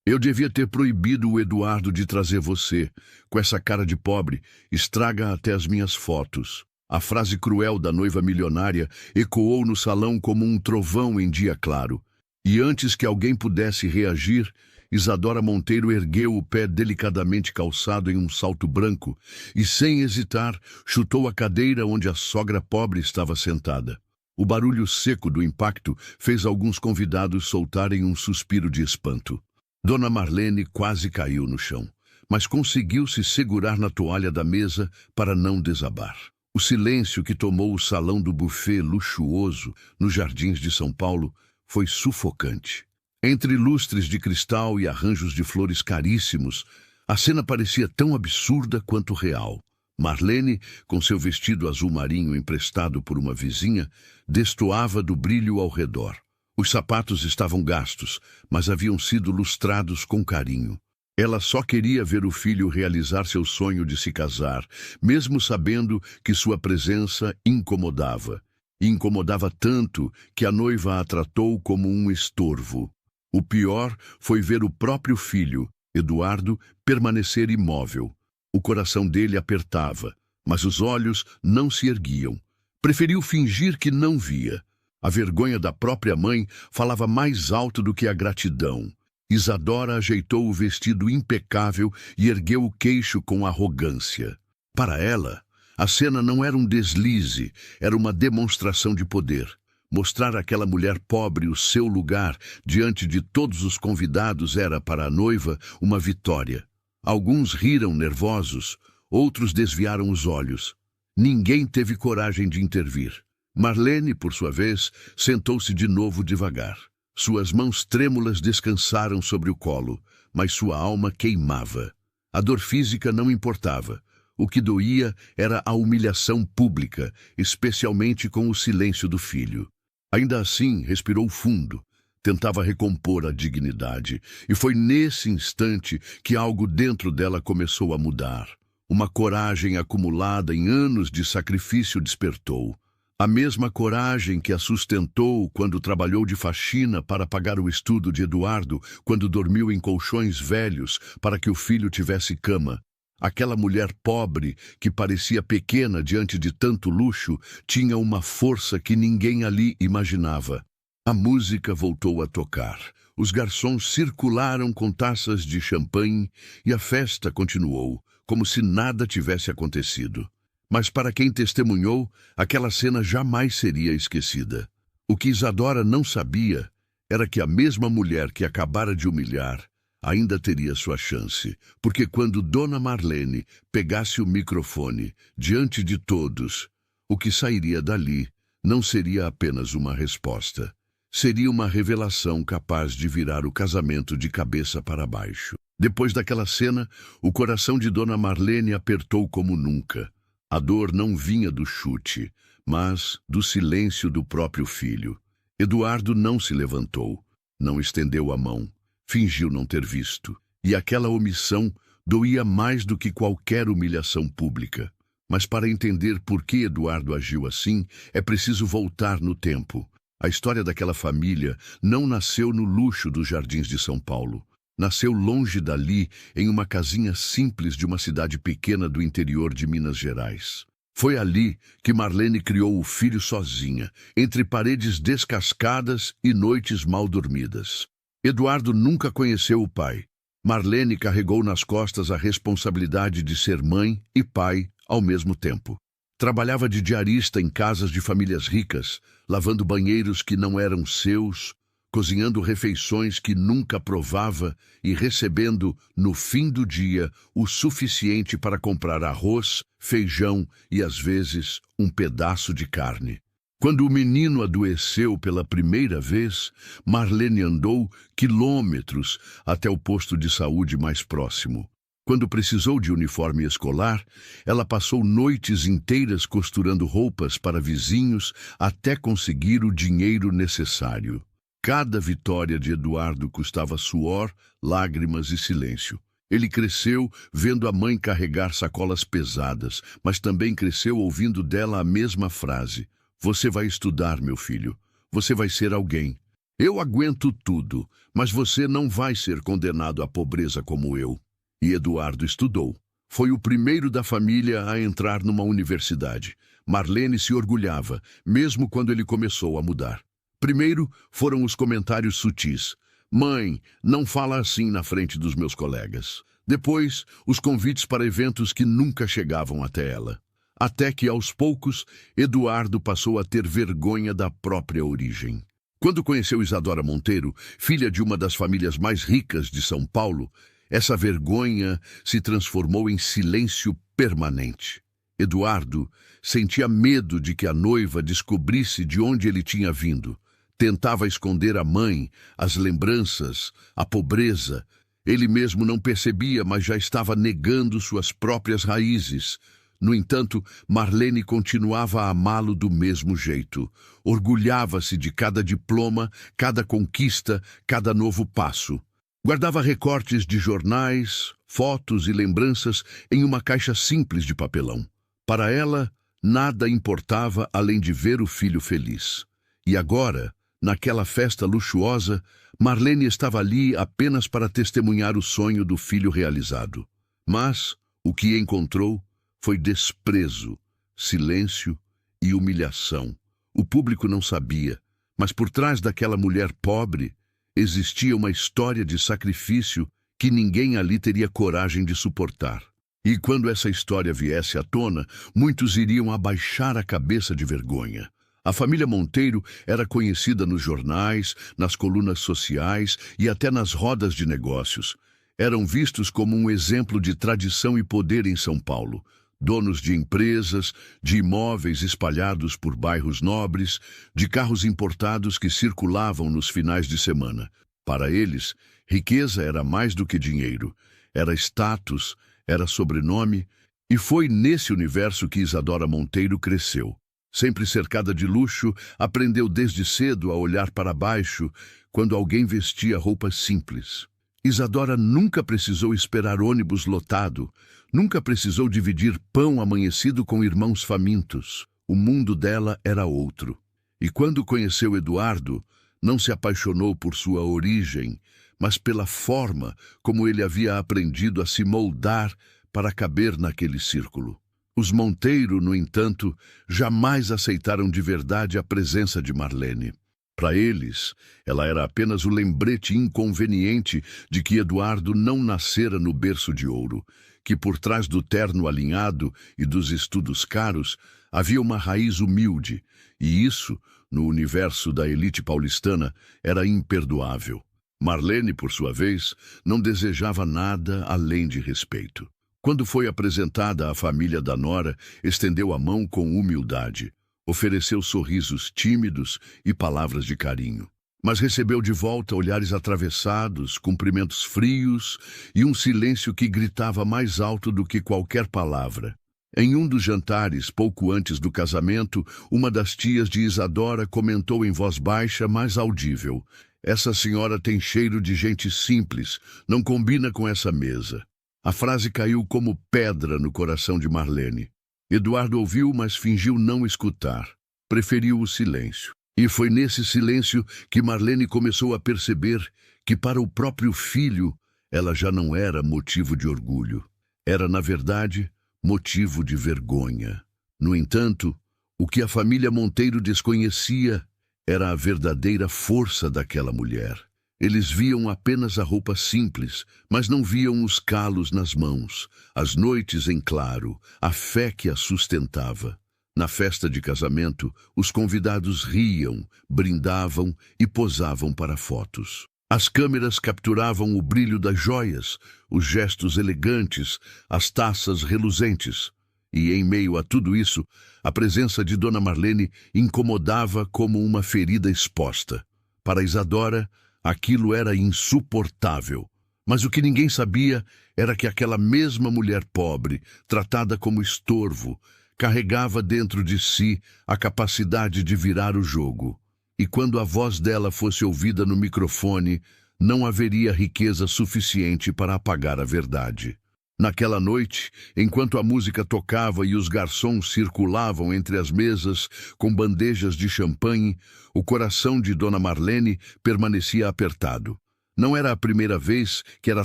Eu devia ter proibido o Eduardo de trazer você. Com essa cara de pobre, estraga até as minhas fotos. A frase cruel da noiva milionária ecoou no salão como um trovão em dia claro. E antes que alguém pudesse reagir, Isadora Monteiro ergueu o pé delicadamente calçado em um salto branco e, sem hesitar, chutou a cadeira onde a sogra pobre estava sentada. O barulho seco do impacto fez alguns convidados soltarem um suspiro de espanto. Dona Marlene quase caiu no chão, mas conseguiu se segurar na toalha da mesa para não desabar. O silêncio que tomou o salão do buffet luxuoso nos Jardins de São Paulo foi sufocante. Entre lustres de cristal e arranjos de flores caríssimos, a cena parecia tão absurda quanto real. Marlene, com seu vestido azul marinho emprestado por uma vizinha, destoava do brilho ao redor. Os sapatos estavam gastos, mas haviam sido lustrados com carinho. Ela só queria ver o filho realizar seu sonho de se casar, mesmo sabendo que sua presença incomodava. E incomodava tanto que a noiva a tratou como um estorvo. O pior foi ver o próprio filho, Eduardo, permanecer imóvel. O coração dele apertava, mas os olhos não se erguiam. Preferiu fingir que não via. A vergonha da própria mãe falava mais alto do que a gratidão. Isadora ajeitou o vestido impecável e ergueu o queixo com arrogância. Para ela, a cena não era um deslize, era uma demonstração de poder. Mostrar àquela mulher pobre o seu lugar diante de todos os convidados era, para a noiva, uma vitória. Alguns riram nervosos, outros desviaram os olhos. Ninguém teve coragem de intervir. Marlene, por sua vez, sentou-se de novo devagar. Suas mãos trêmulas descansaram sobre o colo, mas sua alma queimava. A dor física não importava. O que doía era a humilhação pública, especialmente com o silêncio do filho. Ainda assim, respirou fundo, tentava recompor a dignidade, e foi nesse instante que algo dentro dela começou a mudar. Uma coragem acumulada em anos de sacrifício despertou. A mesma coragem que a sustentou quando trabalhou de faxina para pagar o estudo de Eduardo, quando dormiu em colchões velhos para que o filho tivesse cama. Aquela mulher pobre, que parecia pequena diante de tanto luxo, tinha uma força que ninguém ali imaginava. A música voltou a tocar. Os garçons circularam com taças de champanhe e a festa continuou, como se nada tivesse acontecido. Mas para quem testemunhou, aquela cena jamais seria esquecida. O que Isadora não sabia era que a mesma mulher que acabara de humilhar ainda teria sua chance, porque quando Dona Marlene pegasse o microfone diante de todos, o que sairia dali não seria apenas uma resposta. Seria uma revelação capaz de virar o casamento de cabeça para baixo. Depois daquela cena, o coração de Dona Marlene apertou como nunca. A dor não vinha do chute, mas do silêncio do próprio filho. Eduardo não se levantou, não estendeu a mão, fingiu não ter visto. E aquela omissão doía mais do que qualquer humilhação pública. Mas para entender por que Eduardo agiu assim, é preciso voltar no tempo. A história daquela família não nasceu no luxo dos Jardins de São Paulo. Nasceu longe dali, em uma casinha simples de uma cidade pequena do interior de Minas Gerais. Foi ali que Marlene criou o filho sozinha, entre paredes descascadas e noites mal dormidas. Eduardo nunca conheceu o pai. Marlene carregou nas costas a responsabilidade de ser mãe e pai ao mesmo tempo. Trabalhava de diarista em casas de famílias ricas, lavando banheiros que não eram seus, cozinhando refeições que nunca provava e recebendo, no fim do dia, o suficiente para comprar arroz, feijão e, às vezes, um pedaço de carne. Quando o menino adoeceu pela primeira vez, Marlene andou quilômetros até o posto de saúde mais próximo. Quando precisou de uniforme escolar, ela passou noites inteiras costurando roupas para vizinhos até conseguir o dinheiro necessário. Cada vitória de Eduardo custava suor, lágrimas e silêncio. Ele cresceu vendo a mãe carregar sacolas pesadas, mas também cresceu ouvindo dela a mesma frase: "Você vai estudar, meu filho. Você vai ser alguém." Eu aguento tudo, mas você não vai ser condenado à pobreza como eu. E Eduardo estudou. Foi o primeiro da família a entrar numa universidade. Marlene se orgulhava, mesmo quando ele começou a mudar. Primeiro foram os comentários sutis. Mãe, não fala assim na frente dos meus colegas. Depois, os convites para eventos que nunca chegavam até ela. Até que, aos poucos, Eduardo passou a ter vergonha da própria origem. Quando conheceu Isadora Monteiro, filha de uma das famílias mais ricas de São Paulo, essa vergonha se transformou em silêncio permanente. Eduardo sentia medo de que a noiva descobrisse de onde ele tinha vindo. Tentava esconder a mãe, as lembranças, a pobreza. Ele mesmo não percebia, mas já estava negando suas próprias raízes. No entanto, Marlene continuava a amá-lo do mesmo jeito. Orgulhava-se de cada diploma, cada conquista, cada novo passo. Guardava recortes de jornais, fotos e lembranças em uma caixa simples de papelão. Para ela, nada importava além de ver o filho feliz. E agora, naquela festa luxuosa, Marlene estava ali apenas para testemunhar o sonho do filho realizado. Mas o que encontrou foi desprezo, silêncio e humilhação. O público não sabia, mas por trás daquela mulher pobre existia uma história de sacrifício que ninguém ali teria coragem de suportar. E quando essa história viesse à tona, muitos iriam abaixar a cabeça de vergonha. A família Monteiro era conhecida nos jornais, nas colunas sociais e até nas rodas de negócios. Eram vistos como um exemplo de tradição e poder em São Paulo. Donos de empresas, de imóveis espalhados por bairros nobres, de carros importados que circulavam nos finais de semana. Para eles, riqueza era mais do que dinheiro. Era status, era sobrenome, e foi nesse universo que Isadora Monteiro cresceu. Sempre cercada de luxo, aprendeu desde cedo a olhar para baixo quando alguém vestia roupas simples. Isadora nunca precisou esperar ônibus lotado, nunca precisou dividir pão amanhecido com irmãos famintos. O mundo dela era outro. E quando conheceu Eduardo, não se apaixonou por sua origem, mas pela forma como ele havia aprendido a se moldar para caber naquele círculo. Os Monteiro, no entanto, jamais aceitaram de verdade a presença de Marlene. Para eles, ela era apenas o lembrete inconveniente de que Eduardo não nascera no berço de ouro, que por trás do terno alinhado e dos estudos caros havia uma raiz humilde, e isso, no universo da elite paulistana, era imperdoável. Marlene, por sua vez, não desejava nada além de respeito. Quando foi apresentada à família da nora, estendeu a mão com humildade. Ofereceu sorrisos tímidos e palavras de carinho. Mas recebeu de volta olhares atravessados, cumprimentos frios e um silêncio que gritava mais alto do que qualquer palavra. Em um dos jantares, pouco antes do casamento, uma das tias de Isadora comentou em voz baixa, mas audível: "Essa senhora tem cheiro de gente simples, não combina com essa mesa." A frase caiu como pedra no coração de Marlene. Eduardo ouviu, mas fingiu não escutar. Preferiu o silêncio. E foi nesse silêncio que Marlene começou a perceber que para o próprio filho ela já não era motivo de orgulho. Era, na verdade, motivo de vergonha. No entanto, o que a família Monteiro desconhecia era a verdadeira força daquela mulher. Eles viam apenas a roupa simples, mas não viam os calos nas mãos, as noites em claro, a fé que a sustentava. Na festa de casamento, os convidados riam, brindavam e posavam para fotos. As câmeras capturavam o brilho das joias, os gestos elegantes, as taças reluzentes. E, em meio a tudo isso, a presença de Dona Marlene incomodava como uma ferida exposta. Para Isadora, aquilo era insuportável. Mas o que ninguém sabia era que aquela mesma mulher pobre, tratada como estorvo, carregava dentro de si a capacidade de virar o jogo. E quando a voz dela fosse ouvida no microfone, não haveria riqueza suficiente para apagar a verdade. Naquela noite, enquanto a música tocava e os garçons circulavam entre as mesas com bandejas de champanhe, o coração de Dona Marlene permanecia apertado. Não era a primeira vez que era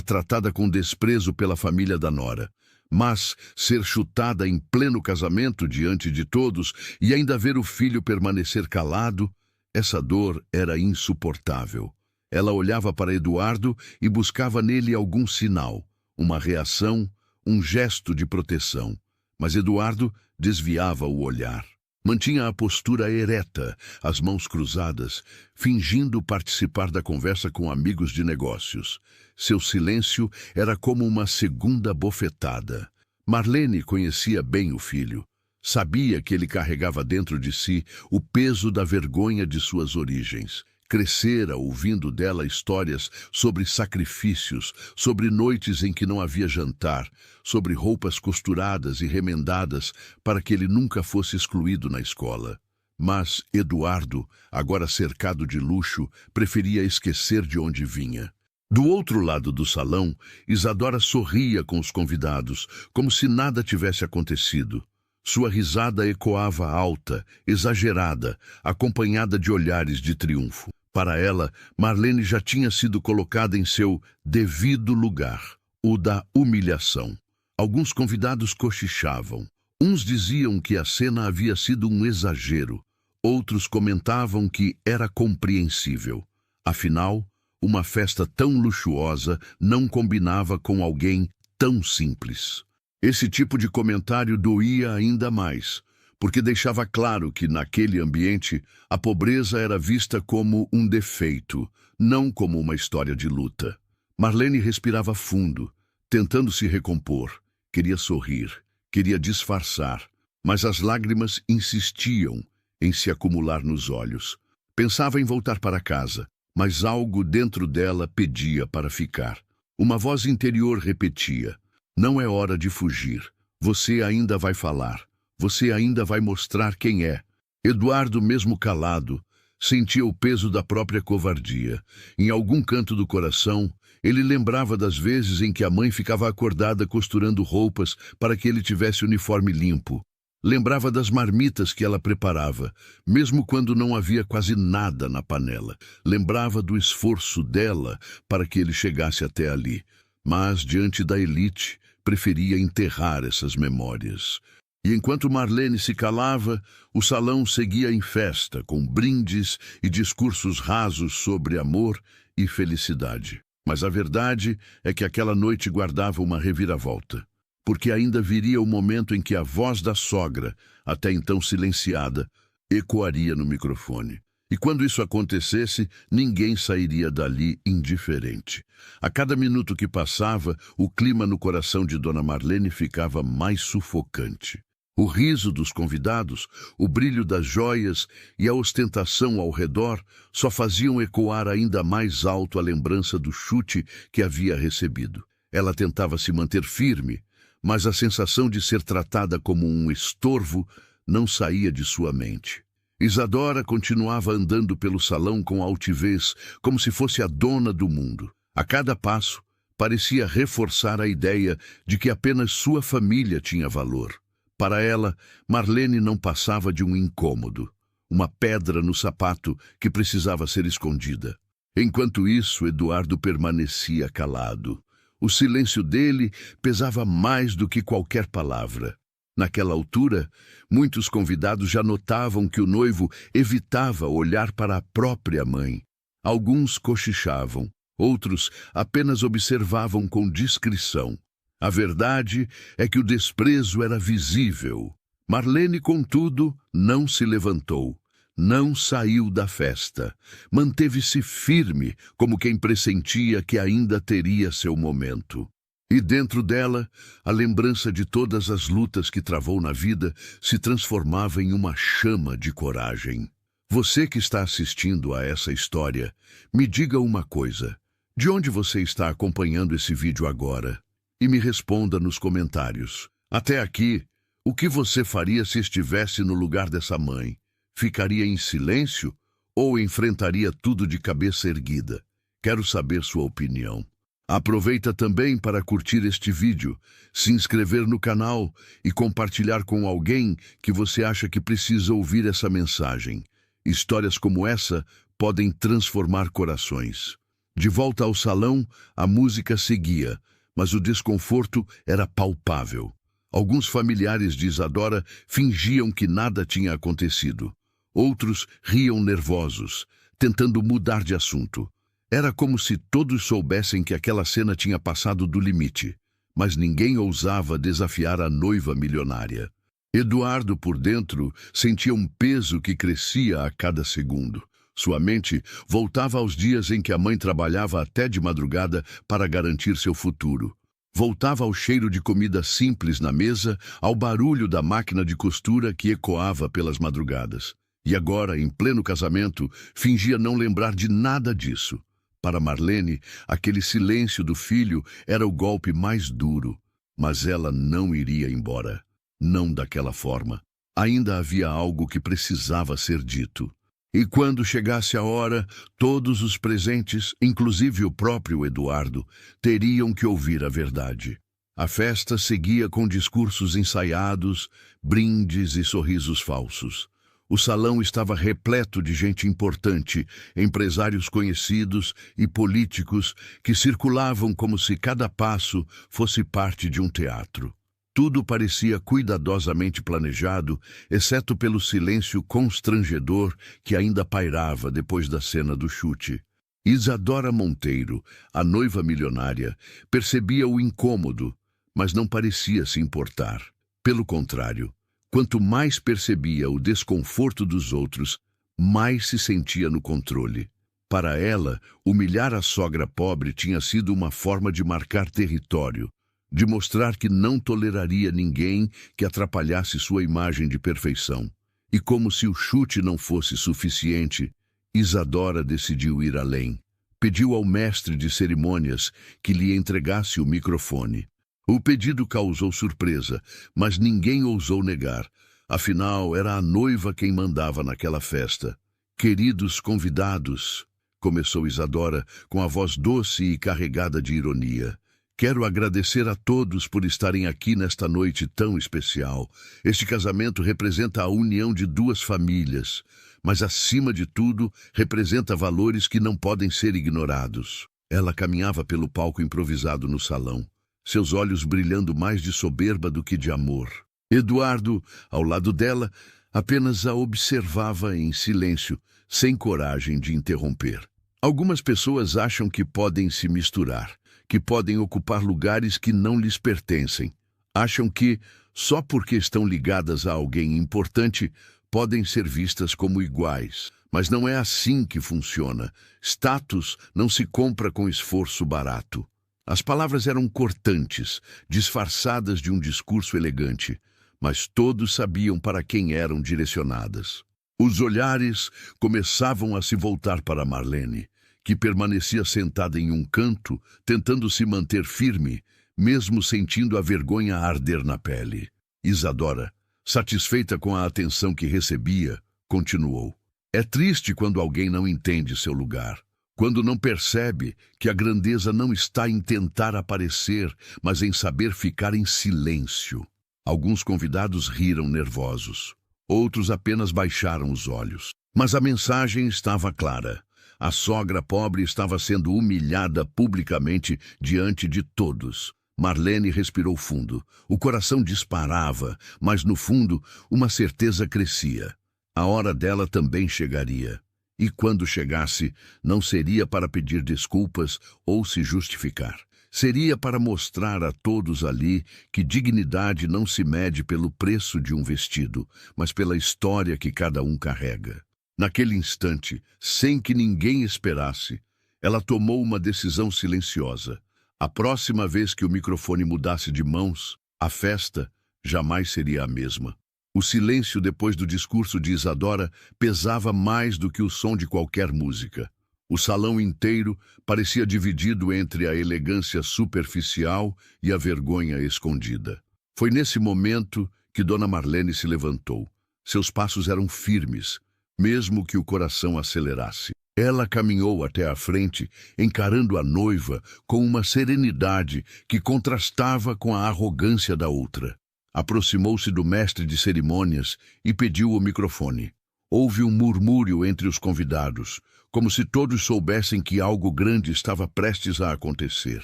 tratada com desprezo pela família da nora. Mas ser chutada em pleno casamento diante de todos e ainda ver o filho permanecer calado, essa dor era insuportável. Ela olhava para Eduardo e buscava nele algum sinal, uma reação, um gesto de proteção. Mas Eduardo desviava o olhar. Mantinha a postura ereta, as mãos cruzadas, fingindo participar da conversa com amigos de negócios. Seu silêncio era como uma segunda bofetada. Marlene conhecia bem o filho. Sabia que ele carregava dentro de si o peso da vergonha de suas origens. Crescera ouvindo dela histórias sobre sacrifícios, sobre noites em que não havia jantar, sobre roupas costuradas e remendadas para que ele nunca fosse excluído na escola. Mas Eduardo, agora cercado de luxo, preferia esquecer de onde vinha. Do outro lado do salão, Isadora sorria com os convidados, como se nada tivesse acontecido. Sua risada ecoava alta, exagerada, acompanhada de olhares de triunfo. Para ela, Marlene já tinha sido colocada em seu devido lugar, o da humilhação. Alguns convidados cochichavam. Uns diziam que a cena havia sido um exagero. Outros comentavam que era compreensível. Afinal, uma festa tão luxuosa não combinava com alguém tão simples. Esse tipo de comentário doía ainda mais, porque deixava claro que, naquele ambiente, a pobreza era vista como um defeito, não como uma história de luta. Marlene respirava fundo, tentando se recompor. Queria sorrir, queria disfarçar, mas as lágrimas insistiam em se acumular nos olhos. Pensava em voltar para casa, mas algo dentro dela pedia para ficar. Uma voz interior repetia: "Não é hora de fugir. Você ainda vai falar. Você ainda vai mostrar quem é." Eduardo, mesmo calado, sentia o peso da própria covardia. Em algum canto do coração, ele lembrava das vezes em que a mãe ficava acordada costurando roupas para que ele tivesse o uniforme limpo. Lembrava das marmitas que ela preparava, mesmo quando não havia quase nada na panela. Lembrava do esforço dela para que ele chegasse até ali. Mas, diante da elite, preferia enterrar essas memórias. E enquanto Marlene se calava, o salão seguia em festa, com brindes e discursos rasos sobre amor e felicidade. Mas a verdade é que aquela noite guardava uma reviravolta, porque ainda viria o momento em que a voz da sogra, até então silenciada, ecoaria no microfone. E quando isso acontecesse, ninguém sairia dali indiferente. A cada minuto que passava, o clima no coração de Dona Marlene ficava mais sufocante. O riso dos convidados, o brilho das joias e a ostentação ao redor só faziam ecoar ainda mais alto a lembrança do chute que havia recebido. Ela tentava se manter firme, mas a sensação de ser tratada como um estorvo não saía de sua mente. Isadora continuava andando pelo salão com altivez, como se fosse a dona do mundo. A cada passo, parecia reforçar a ideia de que apenas sua família tinha valor. Para ela, Marlene não passava de um incômodo, uma pedra no sapato que precisava ser escondida. Enquanto isso, Eduardo permanecia calado. O silêncio dele pesava mais do que qualquer palavra. Naquela altura, muitos convidados já notavam que o noivo evitava olhar para a própria mãe. Alguns cochichavam, outros apenas observavam com discrição. A verdade é que o desprezo era visível. Marlene, contudo, não se levantou, não saiu da festa. Manteve-se firme, como quem pressentia que ainda teria seu momento. E dentro dela, a lembrança de todas as lutas que travou na vida se transformava em uma chama de coragem. Você que está assistindo a essa história, me diga uma coisa. De onde você está acompanhando esse vídeo agora? E me responda nos comentários. Até aqui, o que você faria se estivesse no lugar dessa mãe? Ficaria em silêncio ou enfrentaria tudo de cabeça erguida? Quero saber sua opinião. Aproveita também para curtir este vídeo, se inscrever no canal e compartilhar com alguém que você acha que precisa ouvir essa mensagem. Histórias como essa podem transformar corações. De volta ao salão, a música seguia, mas o desconforto era palpável. Alguns familiares de Isadora fingiam que nada tinha acontecido. Outros riam nervosos, tentando mudar de assunto. Era como se todos soubessem que aquela cena tinha passado do limite, mas ninguém ousava desafiar a noiva milionária. Eduardo, por dentro, sentia um peso que crescia a cada segundo. Sua mente voltava aos dias em que a mãe trabalhava até de madrugada para garantir seu futuro. Voltava ao cheiro de comida simples na mesa, ao barulho da máquina de costura que ecoava pelas madrugadas. E agora, em pleno casamento, fingia não lembrar de nada disso. Para Marlene, aquele silêncio do filho era o golpe mais duro, mas ela não iria embora. Não daquela forma. Ainda havia algo que precisava ser dito. E quando chegasse a hora, todos os presentes, inclusive o próprio Eduardo, teriam que ouvir a verdade. A festa seguia com discursos ensaiados, brindes e sorrisos falsos. O salão estava repleto de gente importante, empresários conhecidos e políticos que circulavam como se cada passo fosse parte de um teatro. Tudo parecia cuidadosamente planejado, exceto pelo silêncio constrangedor que ainda pairava depois da cena do chute. Isadora Monteiro, a noiva milionária, percebia o incômodo, mas não parecia se importar. Pelo contrário, quanto mais percebia o desconforto dos outros, mais se sentia no controle. Para ela, humilhar a sogra pobre tinha sido uma forma de marcar território, de mostrar que não toleraria ninguém que atrapalhasse sua imagem de perfeição. E como se o chute não fosse suficiente, Isadora decidiu ir além. Pediu ao mestre de cerimônias que lhe entregasse o microfone. O pedido causou surpresa, mas ninguém ousou negar. Afinal, era a noiva quem mandava naquela festa. "Queridos convidados", começou Isadora com a voz doce e carregada de ironia. "Quero agradecer a todos por estarem aqui nesta noite tão especial. Este casamento representa a união de duas famílias, mas acima de tudo, representa valores que não podem ser ignorados." Ela caminhava pelo palco improvisado no salão, seus olhos brilhando mais de soberba do que de amor. Eduardo, ao lado dela, apenas a observava em silêncio, sem coragem de interromper. Algumas pessoas acham que podem se misturar, que podem ocupar lugares que não lhes pertencem. Acham que, só porque estão ligadas a alguém importante, podem ser vistas como iguais. Mas não é assim que funciona. Status não se compra com esforço barato. As palavras eram cortantes, disfarçadas de um discurso elegante, mas todos sabiam para quem eram direcionadas. Os olhares começavam a se voltar para Marlene, que permanecia sentada em um canto, tentando se manter firme, mesmo sentindo a vergonha arder na pele. Isadora, satisfeita com a atenção que recebia, continuou. "É triste quando alguém não entende seu lugar, quando não percebe que a grandeza não está em tentar aparecer, mas em saber ficar em silêncio." Alguns convidados riram nervosos, outros apenas baixaram os olhos. Mas a mensagem estava clara. A sogra pobre estava sendo humilhada publicamente diante de todos. Marlene respirou fundo. O coração disparava, mas no fundo uma certeza crescia. A hora dela também chegaria. E quando chegasse, não seria para pedir desculpas ou se justificar. Seria para mostrar a todos ali que dignidade não se mede pelo preço de um vestido, mas pela história que cada um carrega. Naquele instante, sem que ninguém esperasse, ela tomou uma decisão silenciosa. A próxima vez que o microfone mudasse de mãos, a festa jamais seria a mesma. O silêncio depois do discurso de Isadora pesava mais do que o som de qualquer música. O salão inteiro parecia dividido entre a elegância superficial e a vergonha escondida. Foi nesse momento que Dona Marlene se levantou. Seus passos eram firmes, mesmo que o coração acelerasse. Ela caminhou até a frente, encarando a noiva com uma serenidade que contrastava com a arrogância da outra. Aproximou-se do mestre de cerimônias e pediu o microfone. Houve um murmúrio entre os convidados, como se todos soubessem que algo grande estava prestes a acontecer.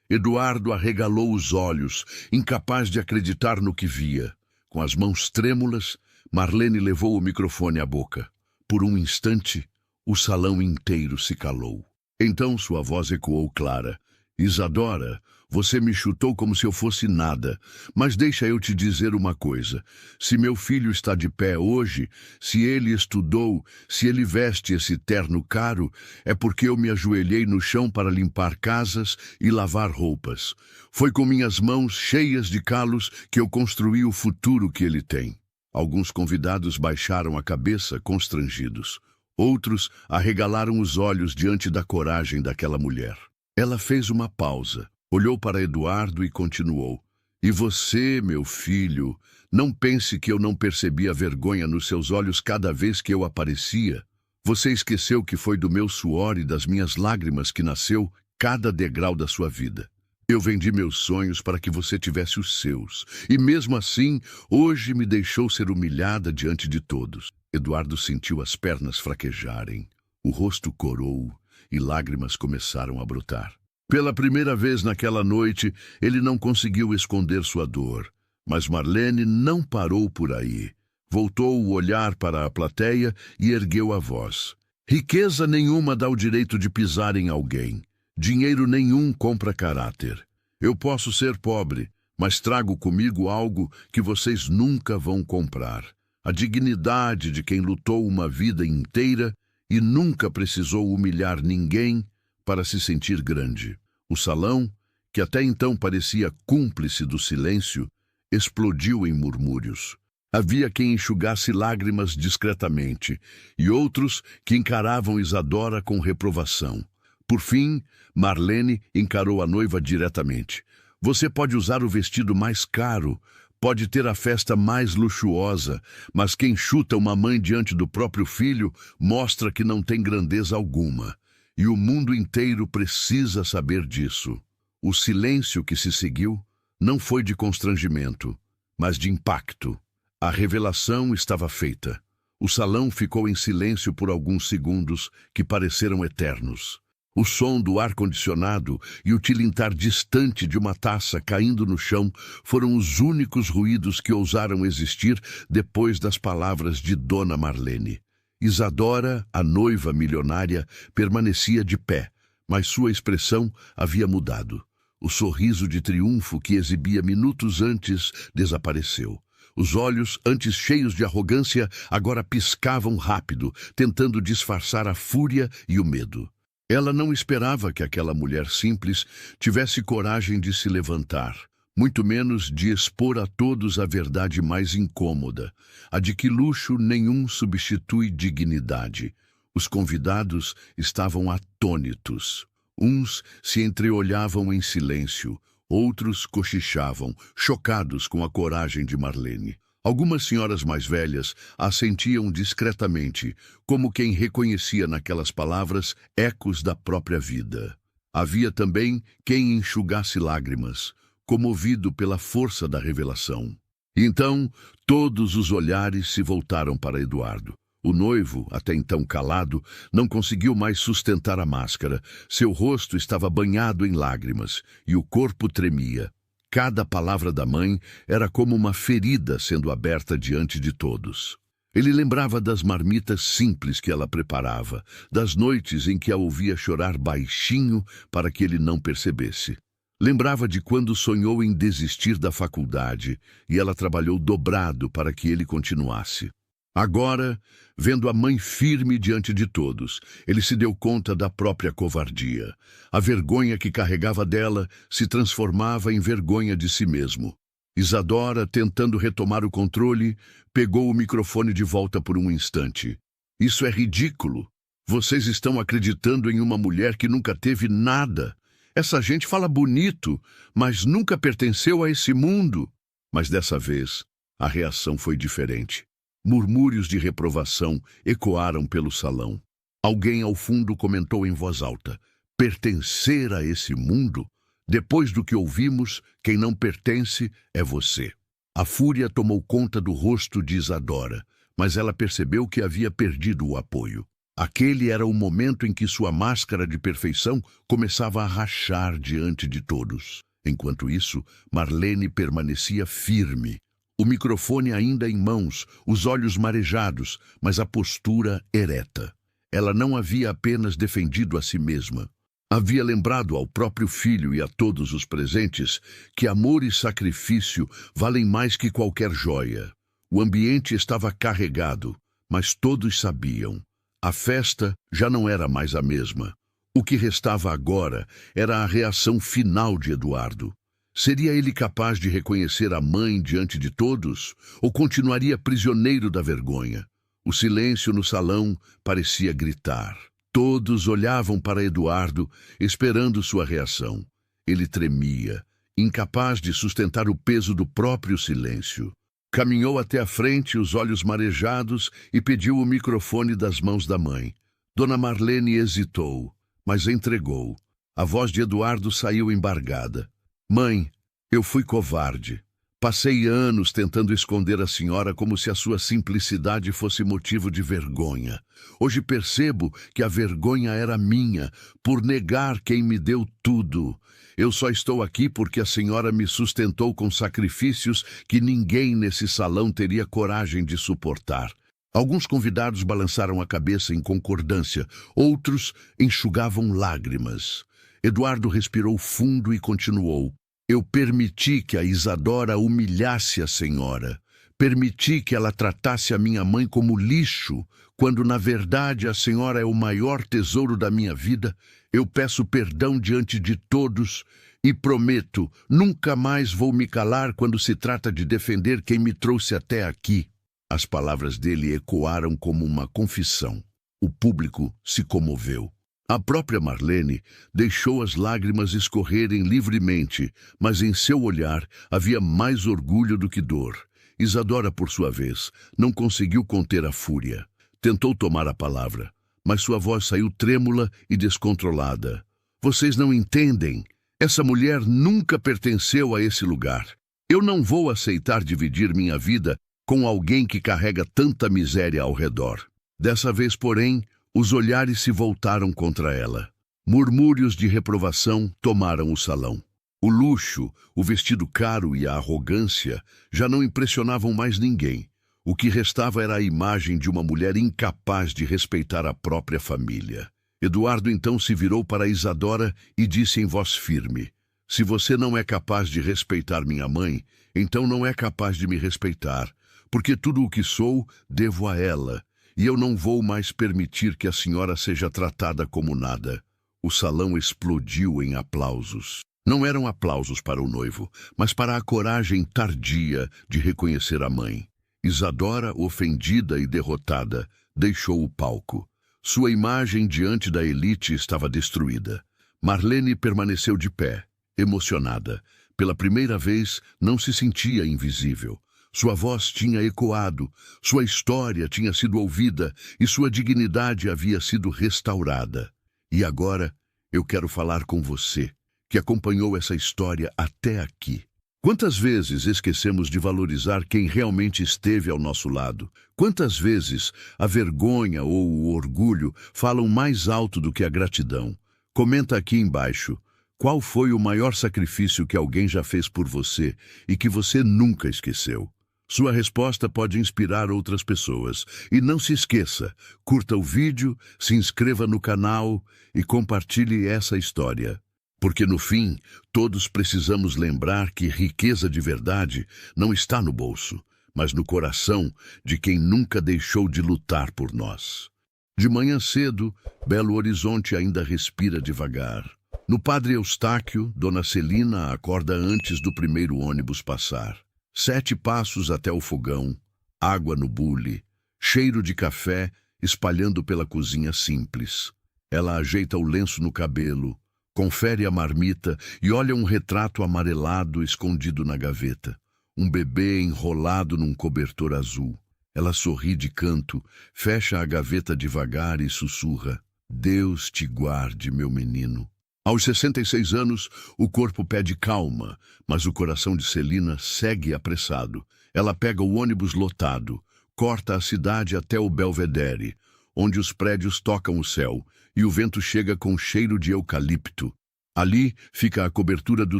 Eduardo arregalou os olhos, incapaz de acreditar no que via. Com as mãos trêmulas, Marlene levou o microfone à boca. Por um instante, o salão inteiro se calou. Então sua voz ecoou clara. Isadora, você me chutou como se eu fosse nada, mas deixa eu te dizer uma coisa. Se meu filho está de pé hoje, se ele estudou, se ele veste esse terno caro, é porque eu me ajoelhei no chão para limpar casas e lavar roupas. Foi com minhas mãos cheias de calos que eu construí o futuro que ele tem. Alguns convidados baixaram a cabeça, constrangidos. Outros arregalaram os olhos diante da coragem daquela mulher. Ela fez uma pausa, olhou para Eduardo e continuou. E você, meu filho, não pense que eu não percebi a vergonha nos seus olhos cada vez que eu aparecia. Você esqueceu que foi do meu suor e das minhas lágrimas que nasceu cada degrau da sua vida. Eu vendi meus sonhos para que você tivesse os seus. E mesmo assim, hoje me deixou ser humilhada diante de todos. Eduardo sentiu as pernas fraquejarem. O rosto corou e lágrimas começaram a brotar. Pela primeira vez naquela noite, ele não conseguiu esconder sua dor. Mas Marlene não parou por aí. Voltou o olhar para a plateia e ergueu a voz. Riqueza nenhuma dá o direito de pisar em alguém. Dinheiro nenhum compra caráter. Eu posso ser pobre, mas trago comigo algo que vocês nunca vão comprar. A dignidade de quem lutou uma vida inteira e nunca precisou humilhar ninguém para se sentir grande. O salão, que até então parecia cúmplice do silêncio, explodiu em murmúrios. Havia quem enxugasse lágrimas discretamente e outros que encaravam Isadora com reprovação. Por fim, Marlene encarou a noiva diretamente. Você pode usar o vestido mais caro, pode ter a festa mais luxuosa, mas quem chuta uma mãe diante do próprio filho mostra que não tem grandeza alguma. E o mundo inteiro precisa saber disso. O silêncio que se seguiu não foi de constrangimento, mas de impacto. A revelação estava feita. O salão ficou em silêncio por alguns segundos que pareceram eternos. O som do ar-condicionado e o tilintar distante de uma taça caindo no chão foram os únicos ruídos que ousaram existir depois das palavras de Dona Marlene. Isadora, a noiva milionária, permanecia de pé, mas sua expressão havia mudado. O sorriso de triunfo que exibia minutos antes desapareceu. Os olhos, antes cheios de arrogância, agora piscavam rápido, tentando disfarçar a fúria e o medo. Ela não esperava que aquela mulher simples tivesse coragem de se levantar, muito menos de expor a todos a verdade mais incômoda, a de que luxo nenhum substitui dignidade. Os convidados estavam atônitos. Uns se entreolhavam em silêncio, outros cochichavam, chocados com a coragem de Marlene. Algumas senhoras mais velhas assentiam discretamente, como quem reconhecia naquelas palavras ecos da própria vida. Havia também quem enxugasse lágrimas, comovido pela força da revelação. Então, todos os olhares se voltaram para Eduardo. O noivo, até então calado, não conseguiu mais sustentar a máscara. Seu rosto estava banhado em lágrimas e o corpo tremia. Cada palavra da mãe era como uma ferida sendo aberta diante de todos. Ele lembrava das marmitas simples que ela preparava, das noites em que a ouvia chorar baixinho para que ele não percebesse. Lembrava de quando sonhou em desistir da faculdade e ela trabalhou dobrado para que ele continuasse. Agora, vendo a mãe firme diante de todos, ele se deu conta da própria covardia. A vergonha que carregava dela se transformava em vergonha de si mesmo. Isadora, tentando retomar o controle, pegou o microfone de volta por um instante. Isso é ridículo. Vocês estão acreditando em uma mulher que nunca teve nada. Essa gente fala bonito, mas nunca pertenceu a esse mundo. Mas dessa vez, a reação foi diferente. Murmúrios de reprovação ecoaram pelo salão. Alguém ao fundo comentou em voz alta: pertencer a esse mundo? Depois do que ouvimos, quem não pertence é você. A fúria tomou conta do rosto de Isadora, mas ela percebeu que havia perdido o apoio. Aquele era o momento em que sua máscara de perfeição começava a rachar diante de todos. Enquanto isso, Marlene permanecia firme. O microfone ainda em mãos, os olhos marejados, mas a postura ereta. Ela não havia apenas defendido a si mesma. Havia lembrado ao próprio filho e a todos os presentes que amor e sacrifício valem mais que qualquer joia. O ambiente estava carregado, mas todos sabiam. A festa já não era mais a mesma. O que restava agora era a reação final de Eduardo. Seria ele capaz de reconhecer a mãe diante de todos, ou continuaria prisioneiro da vergonha? O silêncio no salão parecia gritar. Todos olhavam para Eduardo, esperando sua reação. Ele tremia, incapaz de sustentar o peso do próprio silêncio. Caminhou até a frente, os olhos marejados, e pediu o microfone das mãos da mãe. Dona Marlene hesitou, mas entregou. A voz de Eduardo saiu embargada. Mãe, eu fui covarde. Passei anos tentando esconder a senhora como se a sua simplicidade fosse motivo de vergonha. Hoje percebo que a vergonha era minha, por negar quem me deu tudo. Eu só estou aqui porque a senhora me sustentou com sacrifícios que ninguém nesse salão teria coragem de suportar. Alguns convidados balançaram a cabeça em concordância, outros enxugavam lágrimas. Eduardo respirou fundo e continuou. Eu permiti que a Isadora humilhasse a senhora. Permiti que ela tratasse a minha mãe como lixo, quando na verdade a senhora é o maior tesouro da minha vida. Eu peço perdão diante de todos e prometo, nunca mais vou me calar quando se trata de defender quem me trouxe até aqui. As palavras dele ecoaram como uma confissão. O público se comoveu. A própria Marlene deixou as lágrimas escorrerem livremente, mas em seu olhar havia mais orgulho do que dor. Isadora, por sua vez, não conseguiu conter a fúria. Tentou tomar a palavra, mas sua voz saiu trêmula e descontrolada. Vocês não entendem. Essa mulher nunca pertenceu a esse lugar. Eu não vou aceitar dividir minha vida com alguém que carrega tanta miséria ao redor. Dessa vez, porém, os olhares se voltaram contra ela. Murmúrios de reprovação tomaram o salão. O luxo, o vestido caro e a arrogância já não impressionavam mais ninguém. O que restava era a imagem de uma mulher incapaz de respeitar a própria família. Eduardo então se virou para Isadora e disse em voz firme: se você não é capaz de respeitar minha mãe, então não é capaz de me respeitar, porque tudo o que sou devo a ela, e eu não vou mais permitir que a senhora seja tratada como nada. O salão explodiu em aplausos. Não eram aplausos para o noivo, mas para a coragem tardia de reconhecer a mãe. Isadora, ofendida e derrotada, deixou o palco. Sua imagem diante da elite estava destruída. Marlene permaneceu de pé, emocionada. Pela primeira vez, não se sentia invisível. Sua voz tinha ecoado, sua história tinha sido ouvida e sua dignidade havia sido restaurada. E agora, eu quero falar com você, que acompanhou essa história até aqui. Quantas vezes esquecemos de valorizar quem realmente esteve ao nosso lado? Quantas vezes a vergonha ou o orgulho falam mais alto do que a gratidão? Comenta aqui embaixo. Qual foi o maior sacrifício que alguém já fez por você e que você nunca esqueceu? Sua resposta pode inspirar outras pessoas. E não se esqueça, curta o vídeo, se inscreva no canal e compartilhe essa história. Porque no fim, todos precisamos lembrar que riqueza de verdade não está no bolso, mas no coração de quem nunca deixou de lutar por nós. De manhã cedo, Belo Horizonte ainda respira devagar. No Padre Eustáquio, Dona Celina acorda antes do primeiro ônibus passar. 7 passos até o fogão, água no bule, cheiro de café espalhando pela cozinha simples. Ela ajeita o lenço no cabelo, confere a marmita e olha um retrato amarelado escondido na gaveta. Um bebê enrolado num cobertor azul. Ela sorri de canto, fecha a gaveta devagar e sussurra: Deus te guarde, meu menino. Aos 66 anos, o corpo pede calma, mas o coração de Celina segue apressado. Ela pega o ônibus lotado, corta a cidade até o Belvedere, onde os prédios tocam o céu e o vento chega com cheiro de eucalipto. Ali fica a cobertura do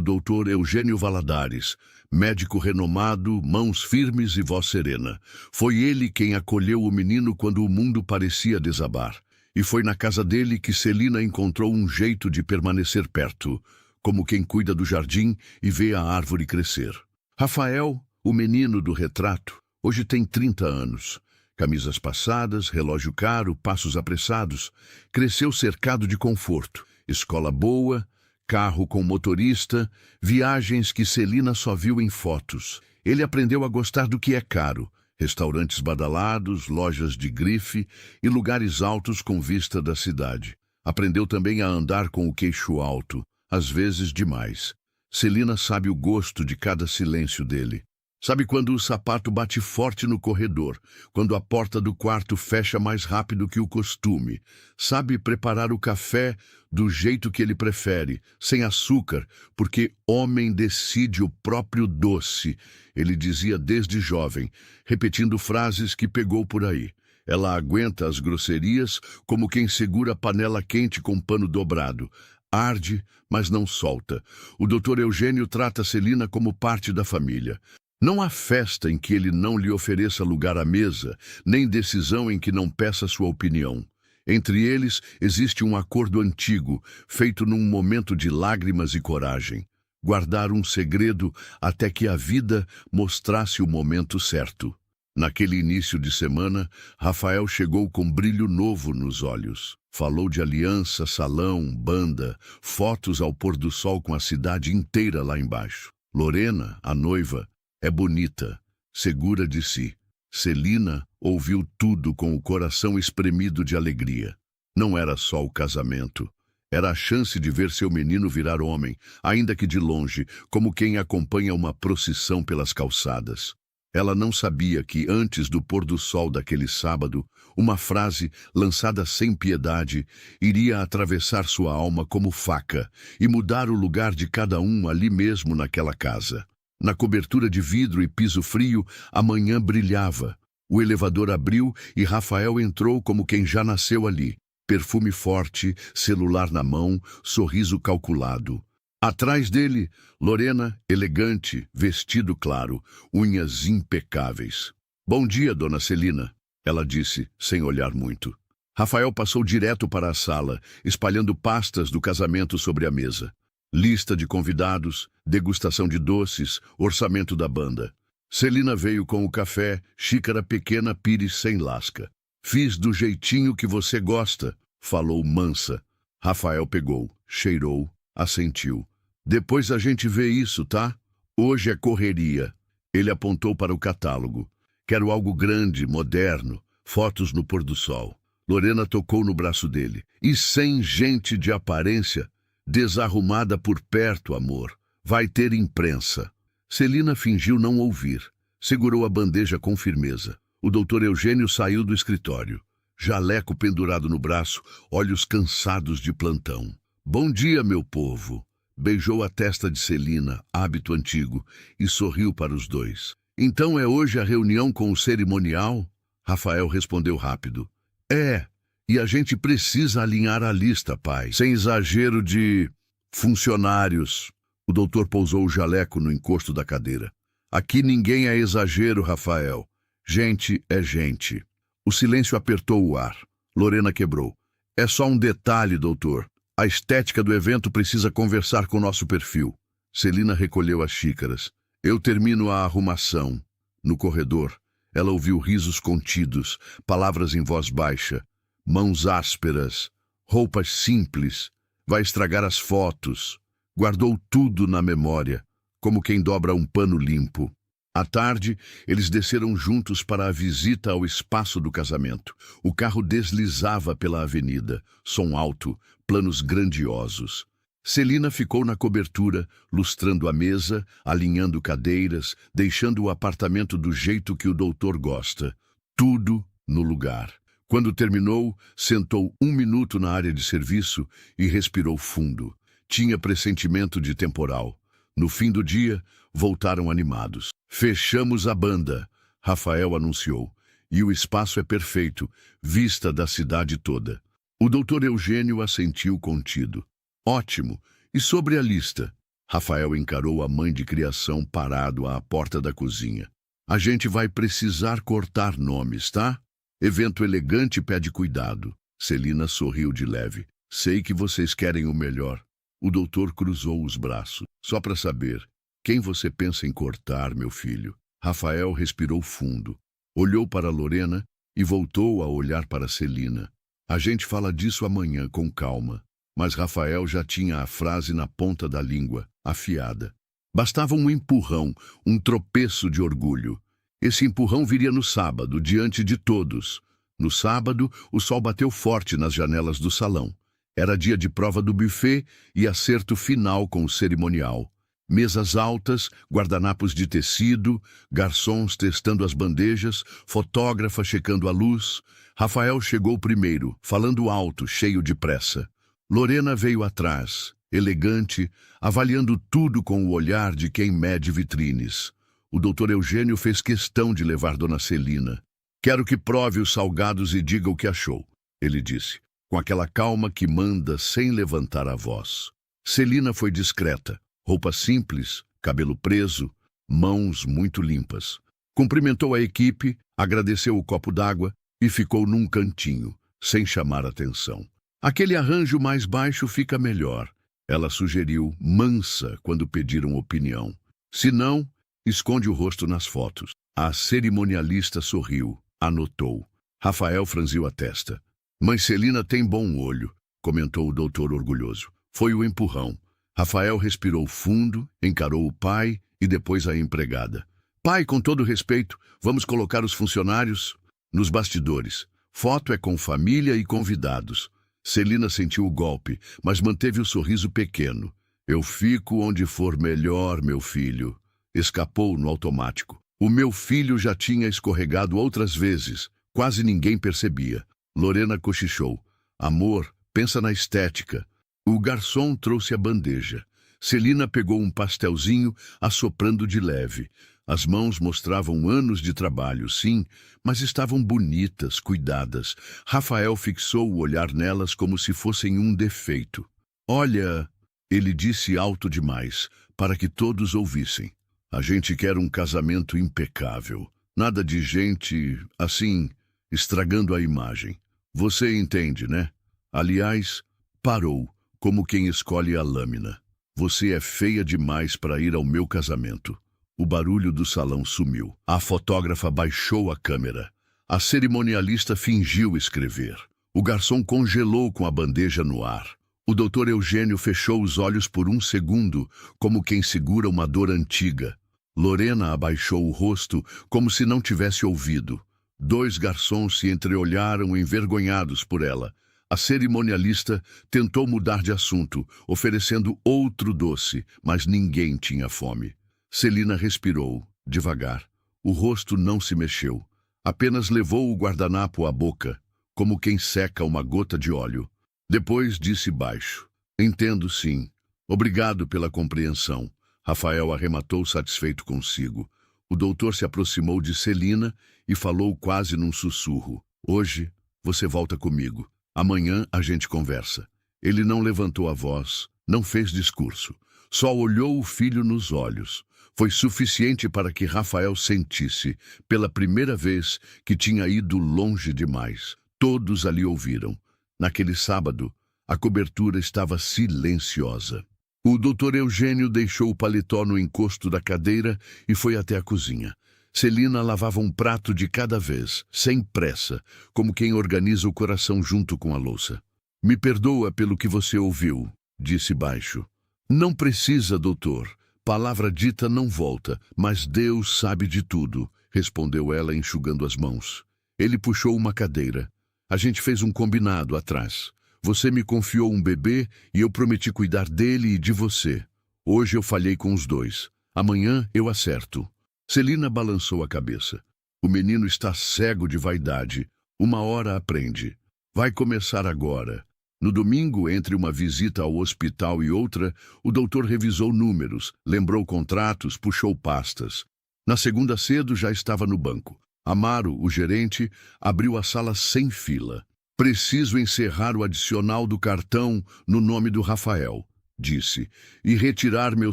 doutor Eugênio Valadares, médico renomado, mãos firmes e voz serena. Foi ele quem acolheu o menino quando o mundo parecia desabar. E foi na casa dele que Celina encontrou um jeito de permanecer perto, como quem cuida do jardim e vê a árvore crescer. Rafael, o menino do retrato, hoje tem 30 anos. Camisas passadas, relógio caro, passos apressados. Cresceu cercado de conforto, escola boa, carro com motorista, viagens que Celina só viu em fotos. Ele aprendeu a gostar do que é caro. Restaurantes badalados, lojas de grife e lugares altos com vista da cidade. Aprendeu também a andar com o queixo alto, às vezes demais. Celina sabe o gosto de cada silêncio dele. Sabe quando o sapato bate forte no corredor, quando a porta do quarto fecha mais rápido que o costume. Sabe preparar o café do jeito que ele prefere, sem açúcar, porque homem decide o próprio doce, ele dizia desde jovem, repetindo frases que pegou por aí. Ela aguenta as grosserias como quem segura a panela quente com pano dobrado. Arde, mas não solta. O doutor Eugênio trata Celina como parte da família. Não há festa em que ele não lhe ofereça lugar à mesa, nem decisão em que não peça sua opinião. Entre eles existe um acordo antigo, feito num momento de lágrimas e coragem. Guardar um segredo até que a vida mostrasse o momento certo. Naquele início de semana, Rafael chegou com brilho novo nos olhos. Falou de aliança, salão, banda, fotos ao pôr do sol com a cidade inteira lá embaixo. Lorena, a noiva, é bonita, segura de si. Celina ouviu tudo com o coração espremido de alegria. Não era só o casamento. Era a chance de ver seu menino virar homem, ainda que de longe, como quem acompanha uma procissão pelas calçadas. Ela não sabia que, antes do pôr do sol daquele sábado, uma frase, lançada sem piedade, iria atravessar sua alma como faca e mudar o lugar de cada um ali mesmo naquela casa. Na cobertura de vidro e piso frio, a manhã brilhava. O elevador abriu e Rafael entrou como quem já nasceu ali. Perfume forte, celular na mão, sorriso calculado. Atrás dele, Lorena, elegante, vestido claro, unhas impecáveis. Bom dia, dona Celina, ela disse, sem olhar muito. Rafael passou direto para a sala, espalhando pastas do casamento sobre a mesa. Lista de convidados, degustação de doces, orçamento da banda. Celina veio com o café, xícara pequena, pires sem lasca. Fiz do jeitinho que você gosta, falou mansa. Rafael pegou, cheirou, assentiu. Depois a gente vê isso, tá? Hoje é correria. Ele apontou para o catálogo. Quero algo grande, moderno, fotos no pôr do sol. Lorena tocou no braço dele. E sem gente de aparência, desarrumada por perto, amor. Vai ter imprensa. Celina fingiu não ouvir. Segurou a bandeja com firmeza. O doutor Eugênio saiu do escritório. Jaleco pendurado no braço, olhos cansados de plantão. Bom dia, meu povo. Beijou a testa de Celina, hábito antigo, e sorriu para os dois. Então é hoje a reunião com o cerimonial? Rafael respondeu rápido. É, e a gente precisa alinhar a lista, pai. Sem exagero de funcionários. O doutor pousou o jaleco no encosto da cadeira. Aqui ninguém é exagero, Rafael. Gente é gente. O silêncio apertou o ar. Lorena quebrou. É só um detalhe, doutor. A estética do evento precisa conversar com o nosso perfil. Celina recolheu as xícaras. Eu termino a arrumação. No corredor, ela ouviu risos contidos, palavras em voz baixa, mãos ásperas, roupas simples. Vai estragar as fotos. Guardou tudo na memória, como quem dobra um pano limpo. À tarde, eles desceram juntos para a visita ao espaço do casamento. O carro deslizava pela avenida, som alto, planos grandiosos. Celina ficou na cobertura, lustrando a mesa, alinhando cadeiras, deixando o apartamento do jeito que o doutor gosta. tudo no lugar. Quando terminou, sentou 1 minuto na área de serviço e respirou fundo. Tinha pressentimento de temporal. No fim do dia, voltaram animados. Fechamos a banda, Rafael anunciou. E o espaço é perfeito, vista da cidade toda. O doutor Eugênio assentiu contido. Ótimo. E sobre a lista? Rafael encarou a mãe de criação parado à porta da cozinha. A gente vai precisar cortar nomes, tá? Evento elegante pede cuidado. Celina sorriu de leve. Sei que vocês querem o melhor. O doutor cruzou os braços. Só para saber, quem você pensa em cortar, meu filho? Rafael respirou fundo. Olhou para Lorena e voltou a olhar para Celina. A gente fala disso amanhã com calma. Mas Rafael já tinha a frase na ponta da língua, afiada. Bastava um empurrão, um tropeço de orgulho. Esse empurrão viria no sábado, diante de todos. No sábado, o sol bateu forte nas janelas do salão. Era dia de prova do buffet e acerto final com o cerimonial. Mesas altas, guardanapos de tecido, garçons testando as bandejas, fotógrafa checando a luz. Rafael chegou primeiro, falando alto, cheio de pressa. Lorena veio atrás, elegante, avaliando tudo com o olhar de quem mede vitrines. O doutor Eugênio fez questão de levar Dona Celina. Quero que prove os salgados e diga o que achou, ele disse, com aquela calma que manda sem levantar a voz. Celina foi discreta, roupa simples, cabelo preso, mãos muito limpas. Cumprimentou a equipe, agradeceu o copo d'água e ficou num cantinho, sem chamar atenção. Aquele arranjo mais baixo fica melhor, ela sugeriu, mansa, quando pediram opinião. Se não, esconde o rosto nas fotos. A cerimonialista sorriu, anotou. Rafael franziu a testa. Mãe Celina tem bom olho, comentou o doutor orgulhoso. Foi o empurrão. Rafael respirou fundo, encarou o pai e depois a empregada. Pai, com todo respeito, vamos colocar os funcionários nos bastidores. Foto é com família e convidados. Celina sentiu o golpe, mas manteve o sorriso pequeno. Eu fico onde for melhor, meu filho. Escapou no automático. O meu filho já tinha escorregado outras vezes. Quase ninguém percebia. Lorena cochichou. Amor, pensa na estética. O garçom trouxe a bandeja. Celina pegou um pastelzinho, assoprando de leve. As mãos mostravam anos de trabalho, sim, mas estavam bonitas, cuidadas. Rafael fixou o olhar nelas como se fossem um defeito. Olha, ele disse alto demais, para que todos ouvissem. A gente quer um casamento impecável. Nada de gente, assim, estragando a imagem. Você entende, né? Aliás, parou, como quem escolhe a lâmina. Você é feia demais para ir ao meu casamento. O barulho do salão sumiu. A fotógrafa baixou a câmera. A cerimonialista fingiu escrever. O garçom congelou com a bandeja no ar. O doutor Eugênio fechou os olhos por um segundo, como quem segura uma dor antiga. Lorena abaixou o rosto, como se não tivesse ouvido. 2 garçons se entreolharam envergonhados por ela. A cerimonialista tentou mudar de assunto, oferecendo outro doce, mas ninguém tinha fome. Celina respirou, devagar. O rosto não se mexeu. Apenas levou o guardanapo à boca, como quem seca uma gota de óleo. Depois disse baixo. Entendo, sim. Obrigado pela compreensão. Rafael arrematou satisfeito consigo. O doutor se aproximou de Celina e falou quase num sussurro. Hoje, você volta comigo. Amanhã a gente conversa. Ele não levantou a voz, não fez discurso. Só olhou o filho nos olhos. Foi suficiente para que Rafael sentisse, pela primeira vez, que tinha ido longe demais. Todos ali ouviram. Naquele sábado, a cobertura estava silenciosa. O doutor Eugênio deixou o paletó no encosto da cadeira e foi até a cozinha. Celina lavava um prato de cada vez, sem pressa, como quem organiza o coração junto com a louça. Me perdoa pelo que você ouviu, disse baixo. Não precisa, doutor. Palavra dita não volta, mas Deus sabe de tudo, respondeu ela enxugando as mãos. Ele puxou uma cadeira. A gente fez um combinado atrás. Você me confiou um bebê e eu prometi cuidar dele e de você. Hoje eu falhei com os 2. Amanhã eu acerto. Celina balançou a cabeça. O menino está cego de vaidade. Uma hora aprende. Vai começar agora. No domingo, entre uma visita ao hospital e outra, o doutor revisou números, lembrou contratos, puxou pastas. Na segunda cedo já estava no banco. Amaro, o gerente, abriu a sala sem fila. Preciso encerrar o adicional do cartão no nome do Rafael, disse, e retirar meu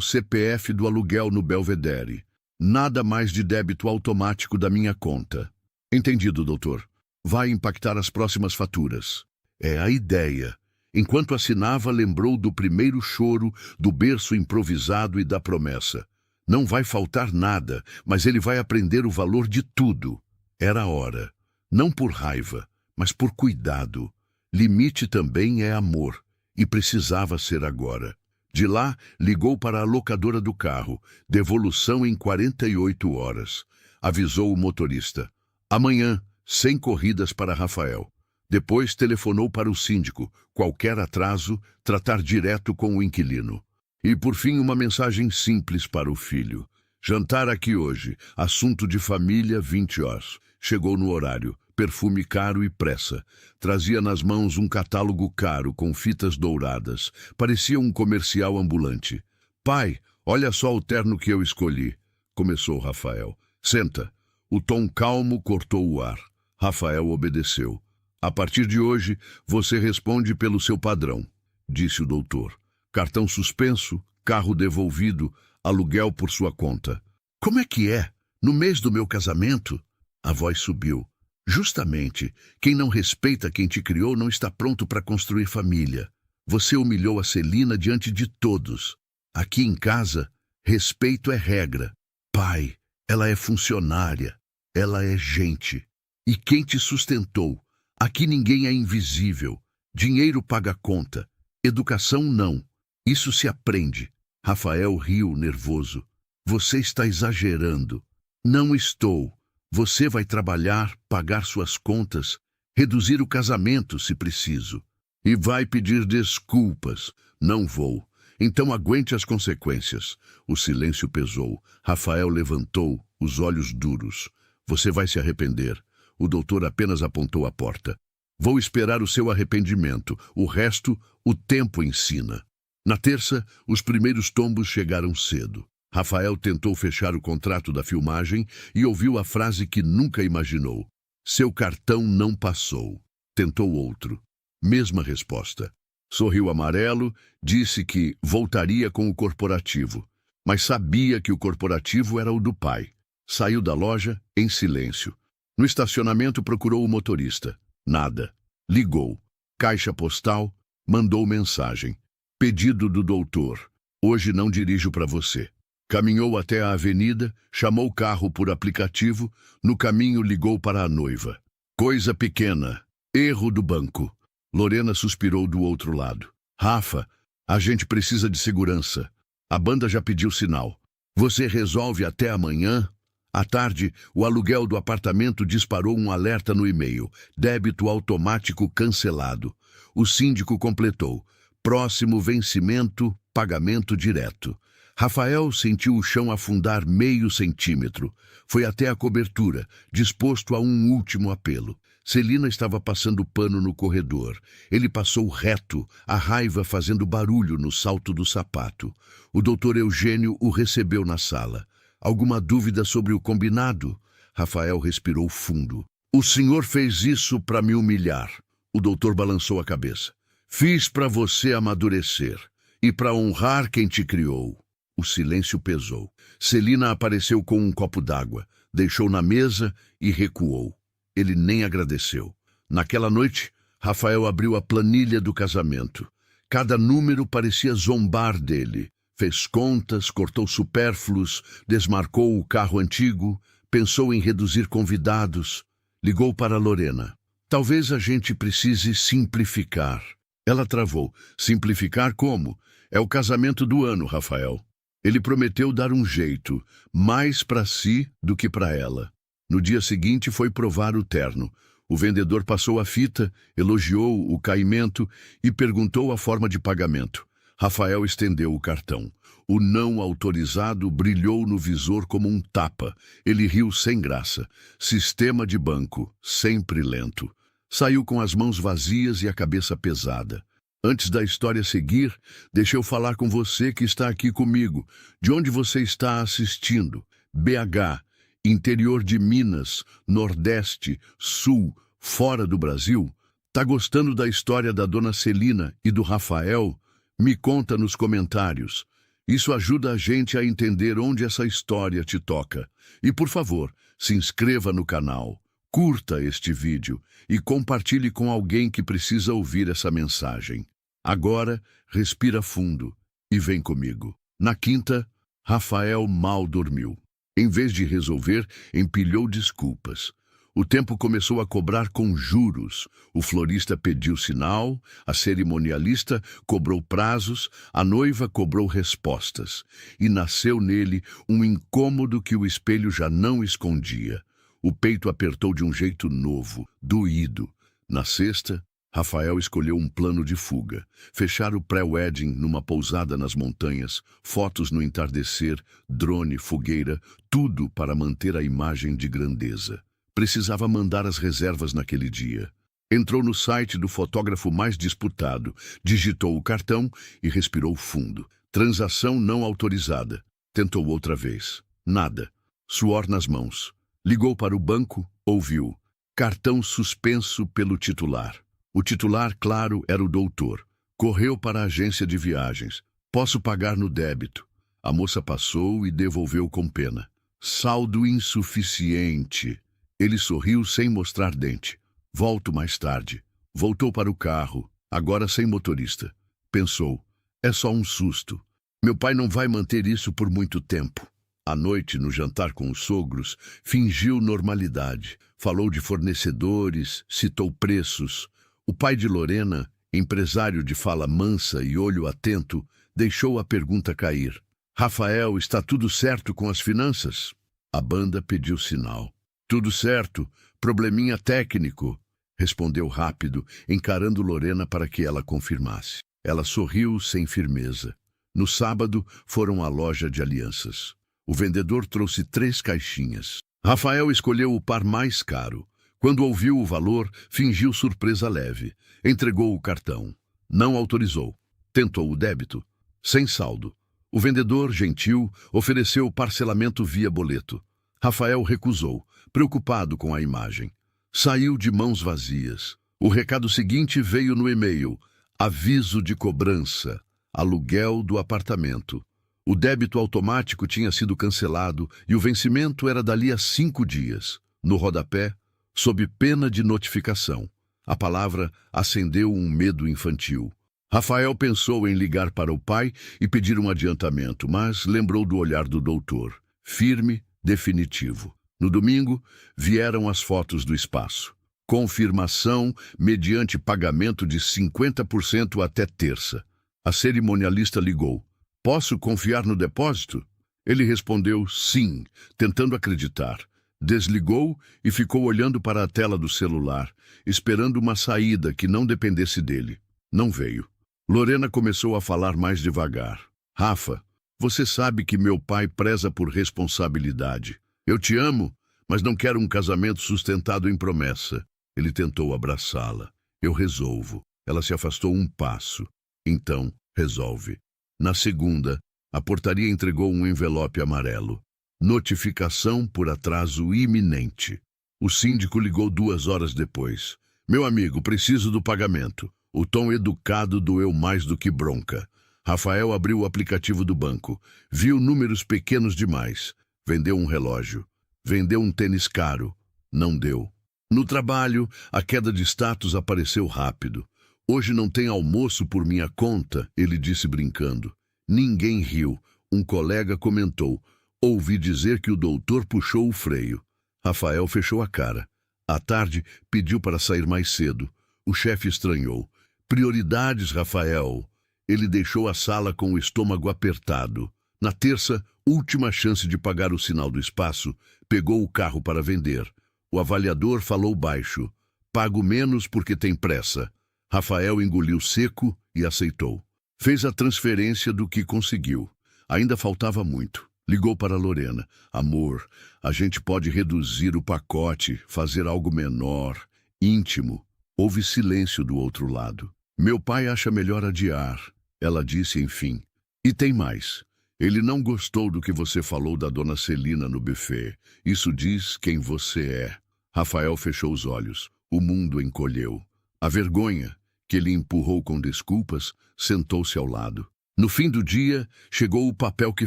CPF do aluguel no Belvedere. Nada mais de débito automático da minha conta. Entendido, doutor. Vai impactar as próximas faturas. É a ideia. Enquanto assinava, lembrou do primeiro choro, do berço improvisado e da promessa. Não vai faltar nada, mas ele vai aprender o valor de tudo. Era a hora. Não por raiva, mas por cuidado. Limite também é amor, e precisava ser agora. De lá, ligou para a locadora do carro. Devolução em 48 horas. Avisou o motorista. Amanhã, 100 corridas para Rafael. Depois telefonou para o síndico. Qualquer atraso, tratar direto com o inquilino. E, por fim, uma mensagem simples para o filho. Jantar aqui hoje. Assunto de família, 20 horas. Chegou no horário. Perfume caro e pressa. Trazia nas mãos um catálogo caro com fitas douradas. Parecia um comercial ambulante. Pai, olha só o terno que eu escolhi. Começou Rafael. Senta. O tom calmo cortou o ar. Rafael obedeceu. A partir de hoje, você responde pelo seu padrão, disse o doutor. Cartão suspenso, carro devolvido, aluguel por sua conta. Como é que é? No mês do meu casamento? A voz subiu. Justamente, quem não respeita quem te criou não está pronto para construir família. Você humilhou a Celina diante de todos. Aqui em casa, respeito é regra. Pai, ela é funcionária. Ela é gente. E quem te sustentou? Aqui ninguém é invisível. Dinheiro paga conta. Educação não. Isso se aprende. Rafael riu nervoso. Você está exagerando. Não estou. Você vai trabalhar, pagar suas contas, reduzir o casamento se preciso. E vai pedir desculpas. Não vou. Então aguente as consequências. O silêncio pesou. Rafael levantou, os olhos duros. Você vai se arrepender. O doutor apenas apontou a porta. Vou esperar o seu arrependimento. O resto, o tempo ensina. Na terça, os primeiros tombos chegaram cedo. Rafael tentou fechar o contrato da filmagem e ouviu a frase que nunca imaginou. Seu cartão não passou. Tentou outro. Mesma resposta. Sorriu amarelo, disse que voltaria com o corporativo. Mas sabia que o corporativo era o do pai. Saiu da loja em silêncio. No estacionamento procurou o motorista. Nada. Ligou. Caixa postal. Mandou mensagem. Pedido do doutor. Hoje não dirijo para você. Caminhou até a avenida, chamou o carro por aplicativo. No caminho ligou para a noiva. Coisa pequena. Erro do banco. Lorena suspirou do outro lado. Rafa, a gente precisa de segurança. A banda já pediu sinal. Você resolve até amanhã? À tarde, o aluguel do apartamento disparou um alerta no e-mail. Débito automático cancelado. O síndico completou. Próximo vencimento, pagamento direto. Rafael sentiu o chão afundar meio centímetro. Foi até a cobertura, disposto a um último apelo. Celina estava passando pano no corredor. Ele passou reto, a raiva fazendo barulho no salto do sapato. O doutor Eugênio o recebeu na sala. Alguma dúvida sobre o combinado? Rafael respirou fundo. O senhor fez isso para me humilhar. O doutor balançou a cabeça. Fiz para você amadurecer e para honrar quem te criou. O silêncio pesou. Celina apareceu com um copo d'água, deixou na mesa e recuou. Ele nem agradeceu. Naquela noite, Rafael abriu a planilha do casamento. Cada número parecia zombar dele. Fez contas, cortou supérfluos, desmarcou o carro antigo, pensou em reduzir convidados. Ligou para Lorena. Talvez a gente precise simplificar. Ela travou. Simplificar como? É o casamento do ano, Rafael. Ele prometeu dar um jeito, mais para si do que para ela. No dia seguinte foi provar o terno. O vendedor passou a fita, elogiou o caimento e perguntou a forma de pagamento. Rafael estendeu o cartão. O não autorizado brilhou no visor como um tapa. Ele riu sem graça. Sistema de banco, sempre lento. Saiu com as mãos vazias e a cabeça pesada. Antes da história seguir, deixa eu falar com você que está aqui comigo. De onde você está assistindo? BH, interior de Minas, Nordeste, Sul, fora do Brasil? Tá gostando da história da dona Celina e do Rafael? Me conta nos comentários. Isso ajuda a gente a entender onde essa história te toca. E por favor, se inscreva no canal, curta este vídeo e compartilhe com alguém que precisa ouvir essa mensagem. Agora, respira fundo e vem comigo. Na quinta, Rafael mal dormiu. Em vez de resolver, empilhou desculpas. O tempo começou a cobrar com juros. O florista pediu sinal, a cerimonialista cobrou prazos, a noiva cobrou respostas. E nasceu nele um incômodo que o espelho já não escondia. O peito apertou de um jeito novo, doído. Na sexta, Rafael escolheu um plano de fuga. Fechar o pré-wedding numa pousada nas montanhas, fotos no entardecer, drone, fogueira, tudo para manter a imagem de grandeza. Precisava mandar as reservas naquele dia. Entrou no site do fotógrafo mais disputado, digitou o cartão e respirou fundo. Transação não autorizada. Tentou outra vez. Nada. Suor nas mãos. Ligou para o banco, ouviu. Cartão suspenso pelo titular. O titular, claro, era o doutor. Correu para a agência de viagens. Posso pagar no débito. A moça passou e devolveu com pena. Saldo insuficiente. Ele sorriu sem mostrar dente. Volto mais tarde. Voltou para o carro, agora sem motorista. Pensou, é só um susto. Meu pai não vai manter isso por muito tempo. À noite, no jantar com os sogros, fingiu normalidade. Falou de fornecedores, citou preços. O pai de Lorena, empresário de fala mansa e olho atento, deixou a pergunta cair. Rafael, está tudo certo com as finanças? A banda pediu sinal. Tudo certo, probleminha técnico, respondeu rápido, encarando Lorena para que ela confirmasse. Ela sorriu sem firmeza. No sábado, foram à loja de alianças. O vendedor trouxe 3 caixinhas. Rafael escolheu o par mais caro. Quando ouviu o valor, fingiu surpresa leve. Entregou o cartão. Não autorizou. Tentou o débito. Sem saldo. O vendedor, gentil, ofereceu parcelamento via boleto. Rafael recusou, preocupado com a imagem. Saiu de mãos vazias. O recado seguinte veio no e-mail. Aviso de cobrança. Aluguel do apartamento. O débito automático tinha sido cancelado e o vencimento era dali a 5 dias. No rodapé, sob pena de notificação. A palavra acendeu um medo infantil. Rafael pensou em ligar para o pai e pedir um adiantamento, mas lembrou do olhar do doutor. Firme, definitivo. No domingo, vieram as fotos do espaço. Confirmação mediante pagamento de 50% até terça. A cerimonialista ligou. Posso confiar no depósito? Ele respondeu sim, tentando acreditar. Desligou e ficou olhando para a tela do celular, esperando uma saída que não dependesse dele. Não veio. Lorena começou a falar mais devagar. Rafa, você sabe que meu pai preza por responsabilidade. Eu te amo, mas não quero um casamento sustentado em promessa. Ele tentou abraçá-la. Eu resolvo. Ela se afastou um passo. Então, resolve. Na segunda, a portaria entregou um envelope amarelo. Notificação por atraso iminente. O síndico ligou 2 horas depois. Meu amigo, preciso do pagamento. O tom educado doeu mais do que bronca. Rafael abriu o aplicativo do banco. Viu números pequenos demais. Vendeu um relógio. Vendeu um tênis caro. Não deu. No trabalho, a queda de status apareceu rápido. Hoje não tem almoço por minha conta, ele disse brincando. Ninguém riu. Um colega comentou. Ouvi dizer que o doutor puxou o freio. Rafael fechou a cara. À tarde, pediu para sair mais cedo. O chefe estranhou. Prioridades, Rafael. Ele deixou a sala com o estômago apertado. Na terça, última chance de pagar o sinal do espaço, pegou o carro para vender. O avaliador falou baixo. Pago menos porque tem pressa. Rafael engoliu seco e aceitou. Fez a transferência do que conseguiu. Ainda faltava muito. Ligou para Lorena. Amor, a gente pode reduzir o pacote, fazer algo menor, íntimo. Houve silêncio do outro lado. Meu pai acha melhor adiar, ela disse enfim. E tem mais. Ele não gostou do que você falou da dona Celina no buffet. Isso diz quem você é. Rafael fechou os olhos. O mundo encolheu. A vergonha, que ele empurrou com desculpas, sentou-se ao lado. No fim do dia, chegou o papel que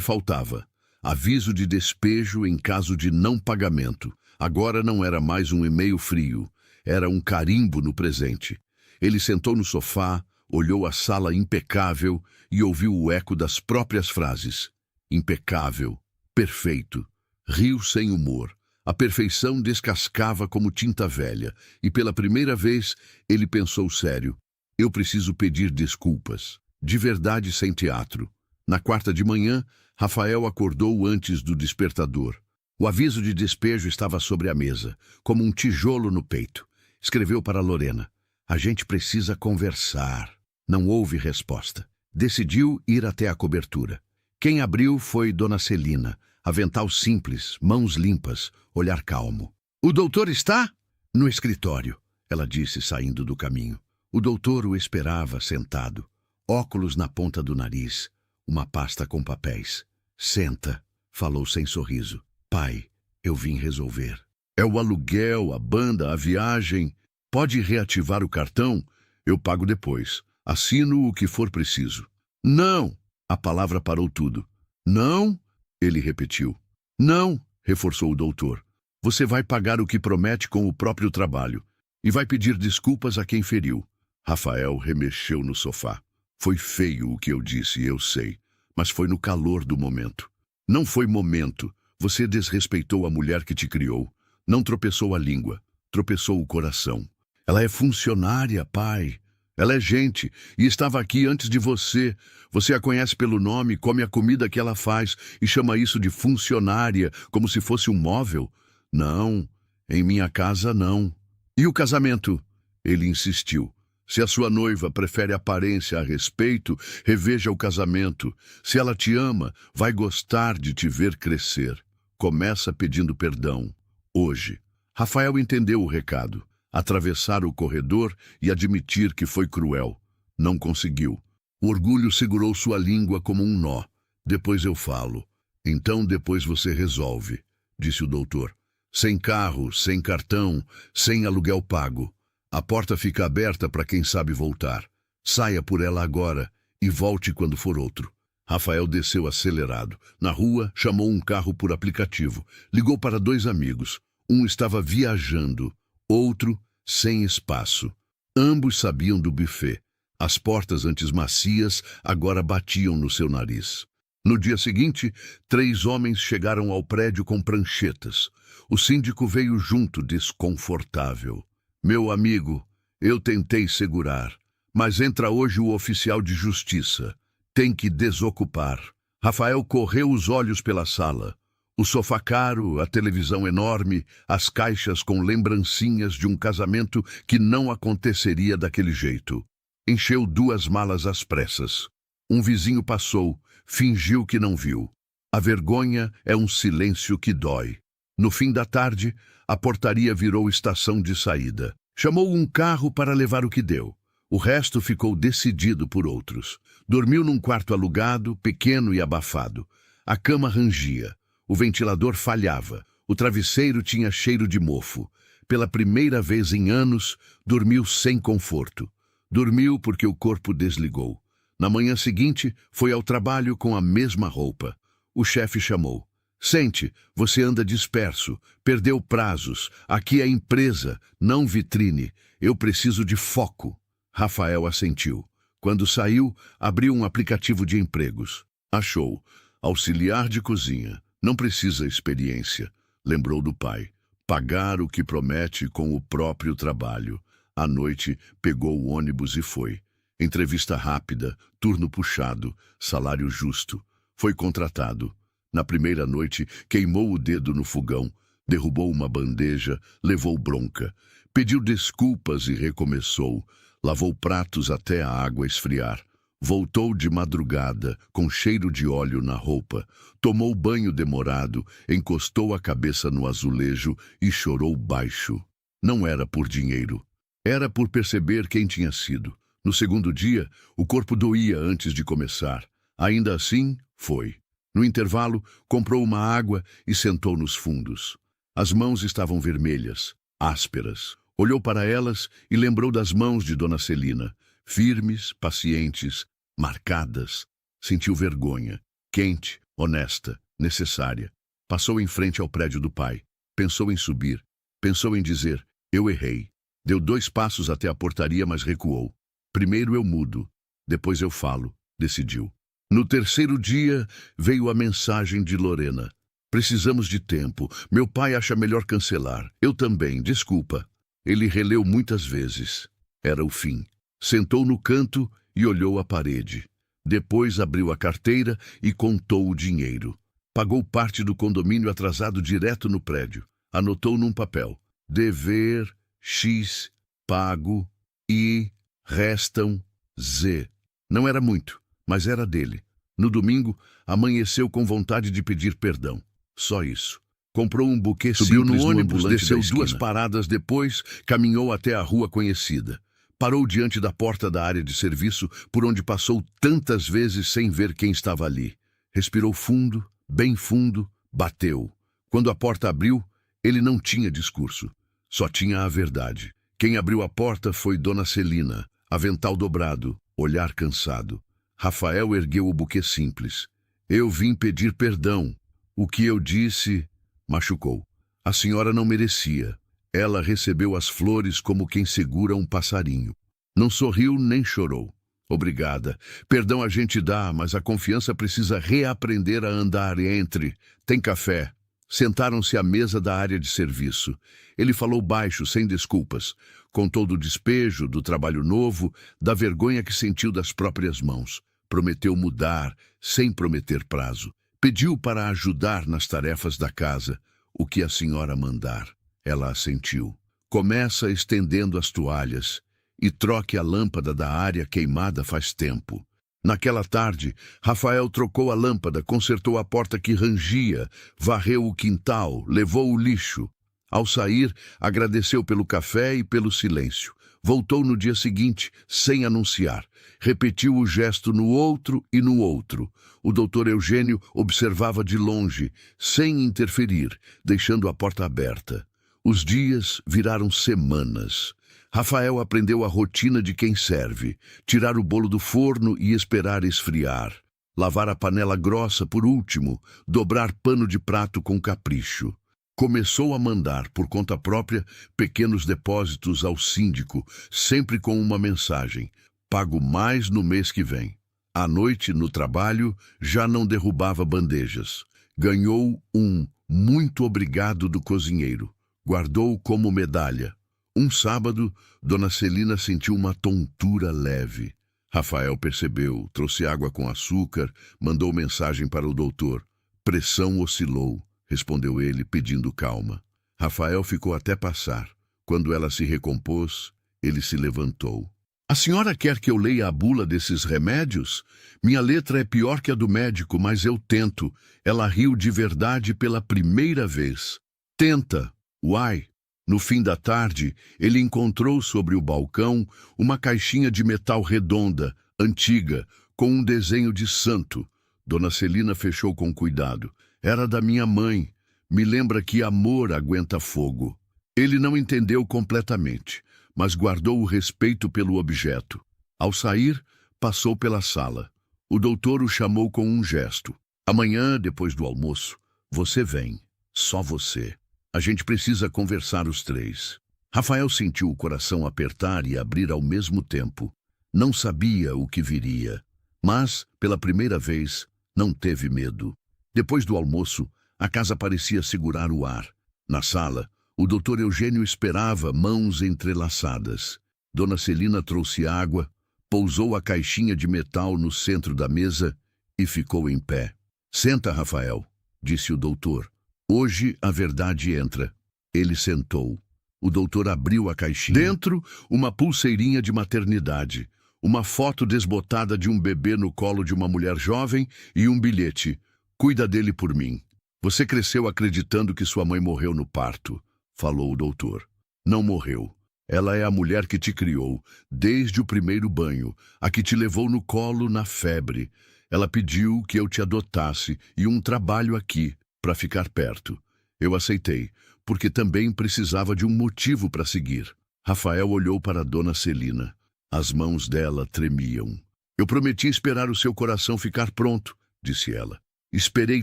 faltava. Aviso de despejo em caso de não pagamento. Agora não era mais um e-mail frio. Era um carimbo no presente. Ele sentou no sofá, olhou a sala impecável e ouviu o eco das próprias frases. Impecável, perfeito, riu sem humor. A perfeição descascava como tinta velha, e pela primeira vez ele pensou sério. Eu preciso pedir desculpas. De verdade, sem teatro. Na quarta de manhã, Rafael acordou antes do despertador. O aviso de despejo estava sobre a mesa, como um tijolo no peito. Escreveu para Lorena. A gente precisa conversar. Não houve resposta. Decidiu ir até a cobertura. Quem abriu foi Dona Celina. Avental simples, mãos limpas, olhar calmo. O doutor está? No escritório, ela disse, saindo do caminho. O doutor o esperava sentado. Óculos na ponta do nariz. Uma pasta com papéis. Senta, falou sem sorriso. Pai, eu vim resolver. É o aluguel, a banda, a viagem. Pode reativar o cartão? Eu pago depois. Assino o que for preciso. Não! A palavra parou tudo. Não? Ele repetiu. Não, reforçou o doutor. Você vai pagar o que promete com o próprio trabalho. E vai pedir desculpas a quem feriu. Rafael remexeu no sofá. Foi feio o que eu disse, eu sei. Mas foi no calor do momento. Não foi momento. Você desrespeitou a mulher que te criou. Não tropeçou a língua. Tropeçou o coração. Ela é funcionária, pai. Ela é gente e estava aqui antes de você. Você a conhece pelo nome, come a comida que ela faz e chama isso de funcionária, como se fosse um móvel. Não, em minha casa não. E o casamento? Ele insistiu. Se a sua noiva prefere aparência a respeito, reveja o casamento. Se ela te ama, vai gostar de te ver crescer. Começa pedindo perdão. Hoje. Rafael entendeu o recado. Atravessar o corredor e admitir que foi cruel. Não conseguiu. O orgulho segurou sua língua como um nó. Depois eu falo. Então depois você resolve, disse o doutor. Sem carro, sem cartão, sem aluguel pago. A porta fica aberta para quem sabe voltar. Saia por ela agora e volte quando for outro. Rafael desceu acelerado. Na rua, chamou um carro por aplicativo. Ligou para 2 amigos. Um estava viajando, outro sem espaço. Ambos sabiam do buffet. As portas antes macias agora batiam no seu nariz. No dia seguinte, 3 homens chegaram ao prédio com pranchetas. O síndico veio junto, desconfortável. Meu amigo, eu tentei segurar, mas entra hoje o oficial de justiça. Tem que desocupar. Rafael correu os olhos pela sala. O sofá caro, a televisão enorme, as caixas com lembrancinhas de um casamento que não aconteceria daquele jeito. Encheu 2 malas às pressas. Um vizinho passou, fingiu que não viu. A vergonha é um silêncio que dói. No fim da tarde, a portaria virou estação de saída. Chamou um carro para levar o que deu. O resto ficou decidido por outros. Dormiu num quarto alugado, pequeno e abafado. A cama rangia. O ventilador falhava. O travesseiro tinha cheiro de mofo. Pela primeira vez em anos, dormiu sem conforto. Dormiu porque o corpo desligou. Na manhã seguinte, foi ao trabalho com a mesma roupa. O chefe chamou. Sente, você anda disperso, perdeu prazos. Aqui é empresa, não vitrine. Eu preciso de foco. Rafael assentiu. Quando saiu, abriu um aplicativo de empregos. Achou. Auxiliar de cozinha. Não precisa experiência. Lembrou do pai. Pagar o que promete com o próprio trabalho. À noite, pegou o ônibus e foi. Entrevista rápida, turno puxado, salário justo. Foi contratado. Na primeira noite, queimou o dedo no fogão, derrubou uma bandeja, levou bronca. Pediu desculpas e recomeçou. Lavou pratos até a água esfriar. Voltou de madrugada, com cheiro de óleo na roupa. Tomou banho demorado, encostou a cabeça no azulejo e chorou baixo. Não era por dinheiro. Era por perceber quem tinha sido. No segundo dia, o corpo doía antes de começar. Ainda assim, foi. No intervalo, comprou uma água e sentou nos fundos. As mãos estavam vermelhas, ásperas. Olhou para elas e lembrou das mãos de Dona Celina, firmes, pacientes, marcadas. Sentiu vergonha, quente, honesta, necessária. Passou em frente ao prédio do pai. Pensou em subir. Pensou em dizer, eu errei. Deu 2 passos até a portaria, mas recuou. Primeiro eu mudo, depois eu falo, decidiu. No terceiro dia, veio a mensagem de Lorena. Precisamos de tempo. Meu pai acha melhor cancelar. Eu também, desculpa. Ele releu muitas vezes. Era o fim. Sentou no canto e olhou a parede. Depois abriu a carteira e contou o dinheiro. Pagou parte do condomínio atrasado direto no prédio. Anotou num papel. Dever X, pago, I, restam Z. Não era muito, mas era dele. No domingo, amanheceu com vontade de pedir perdão. Só isso. Comprou um buquê Subiu simples no ônibus, desceu da 2 esquina. paradas depois, caminhou até a rua conhecida. Parou diante da porta da área de serviço, por onde passou tantas vezes sem ver quem estava ali. Respirou fundo, bem fundo, bateu. Quando a porta abriu, ele não tinha discurso. Só tinha a verdade. Quem abriu a porta foi Dona Celina, avental dobrado, olhar cansado. Rafael ergueu o buquê simples. Eu vim pedir perdão. O que eu disse machucou. A senhora não merecia. Ela recebeu as flores como quem segura um passarinho. Não sorriu nem chorou. Obrigada. Perdão a gente dá, mas a confiança precisa reaprender a andar entre. Tem café. Sentaram-se à mesa da área de serviço. Ele falou baixo, sem desculpas. Contou do despejo, do trabalho novo, da vergonha que sentiu das próprias mãos. Prometeu mudar, sem prometer prazo. Pediu para ajudar nas tarefas da casa, o que a senhora mandar. Ela assentiu. Começa estendendo as toalhas e troque a lâmpada da área queimada faz tempo. Naquela tarde, Rafael trocou a lâmpada, consertou a porta que rangia, varreu o quintal, levou o lixo. Ao sair, agradeceu pelo café e pelo silêncio. Voltou no dia seguinte, sem anunciar. Repetiu o gesto no outro e no outro. O doutor Eugênio observava de longe, sem interferir, deixando a porta aberta. Os dias viraram semanas. Rafael aprendeu a rotina de quem serve, tirar o bolo do forno e esperar esfriar, lavar a panela grossa por último, dobrar pano de prato com capricho. Começou a mandar, por conta própria, pequenos depósitos ao síndico, sempre com uma mensagem: pago mais no mês que vem. À noite, no trabalho, já não derrubava bandejas. Ganhou um muito obrigado do cozinheiro. Guardou como medalha. Um sábado, Dona Celina sentiu uma tontura leve. Rafael percebeu, trouxe água com açúcar, mandou mensagem para o doutor. Pressão oscilou, respondeu ele, pedindo calma. Rafael ficou até passar. Quando ela se recompôs, ele se levantou. A senhora quer que eu leia a bula desses remédios? Minha letra é pior que a do médico, mas eu tento. Ela riu de verdade pela primeira vez. Tenta. Uai. No fim da tarde, ele encontrou sobre o balcão uma caixinha de metal redonda, antiga, com um desenho de santo. Dona Celina fechou com cuidado. Era da minha mãe. Me lembra que amor aguenta fogo. Ele não entendeu completamente, mas guardou o respeito pelo objeto. Ao sair, passou pela sala. O doutor o chamou com um gesto. Amanhã, depois do almoço, você vem. Só você. A gente precisa conversar os 3. Rafael sentiu o coração apertar e abrir ao mesmo tempo. Não sabia o que viria, mas, pela primeira vez, não teve medo. Depois do almoço, a casa parecia segurar o ar. Na sala, o doutor Eugênio esperava, mãos entrelaçadas. Dona Celina trouxe água, pousou a caixinha de metal no centro da mesa e ficou em pé. Senta, Rafael, disse o doutor. Hoje a verdade entra. Ele sentou. O doutor abriu a caixinha. Dentro, uma pulseirinha de maternidade. Uma foto desbotada de um bebê no colo de uma mulher jovem e um bilhete: "Cuida dele por mim." "Você cresceu acreditando que sua mãe morreu no parto", falou o doutor. "Não morreu. Ela é a mulher que te criou, desde o primeiro banho, a que te levou no colo na febre. Ela pediu que eu te adotasse e um trabalho aqui, para ficar perto. Eu aceitei, porque também precisava de um motivo para seguir." Rafael olhou para Dona Celina. As mãos dela tremiam. "Eu prometi esperar o seu coração ficar pronto", disse ela. "Esperei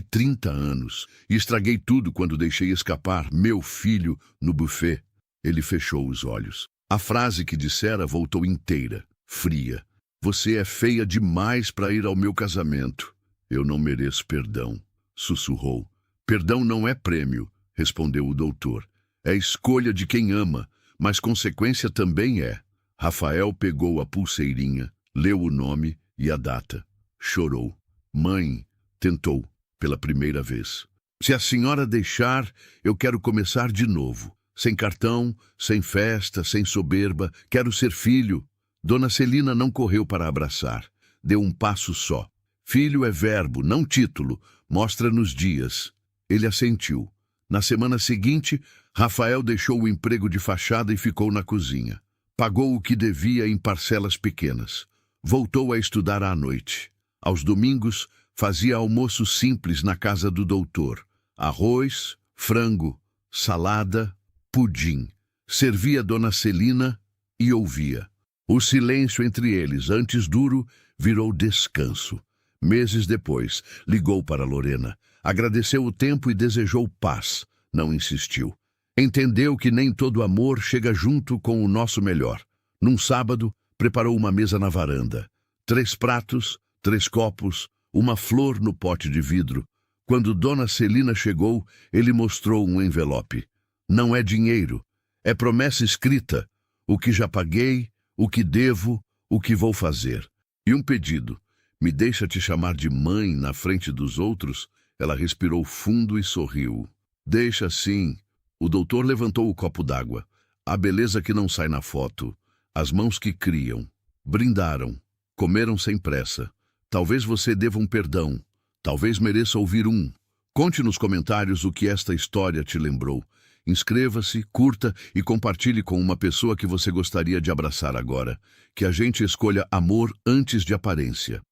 30 anos e estraguei tudo quando deixei escapar meu filho no buffet." Ele fechou os olhos. A frase que dissera voltou inteira, fria. "Você é feia demais para ir ao meu casamento." "Eu não mereço perdão", sussurrou. "Perdão não é prêmio", respondeu o doutor. "É escolha de quem ama, mas consequência também é." Rafael pegou a pulseirinha, leu o nome e a data. Chorou. "Mãe", tentou, pela primeira vez. "Se a senhora deixar, eu quero começar de novo. Sem cartão, sem festa, sem soberba. Quero ser filho." Dona Celina não correu para abraçar. Deu um passo só. "Filho é verbo, não título. Mostra nos dias." Ele assentiu. Na semana seguinte, Rafael deixou o emprego de fachada e ficou na cozinha. Pagou o que devia em parcelas pequenas. Voltou a estudar à noite. Aos domingos, fazia almoço simples na casa do doutor. Arroz, frango, salada, pudim. Servia Dona Celina e ouvia. O silêncio entre eles, antes duro, virou descanso. Meses depois, ligou para Lorena. Agradeceu o tempo e desejou paz. Não insistiu. Entendeu que nem todo amor chega junto com o nosso melhor. Num sábado, preparou uma mesa na varanda. 3 pratos, 3 copos, uma flor no pote de vidro. Quando Dona Celina chegou, ele mostrou um envelope. "Não é dinheiro, é promessa escrita. O que já paguei, o que devo, o que vou fazer. E um pedido. Me deixa te chamar de mãe na frente dos outros?" Ela respirou fundo e sorriu. "Deixa sim." O doutor levantou o copo d'água. A beleza que não sai na foto. As mãos que criam. Brindaram. Comeram sem pressa. Talvez você deva um perdão. Talvez mereça ouvir um. Conte nos comentários o que esta história te lembrou. Inscreva-se, curta e compartilhe com uma pessoa que você gostaria de abraçar agora. Que a gente escolha amor antes de aparência.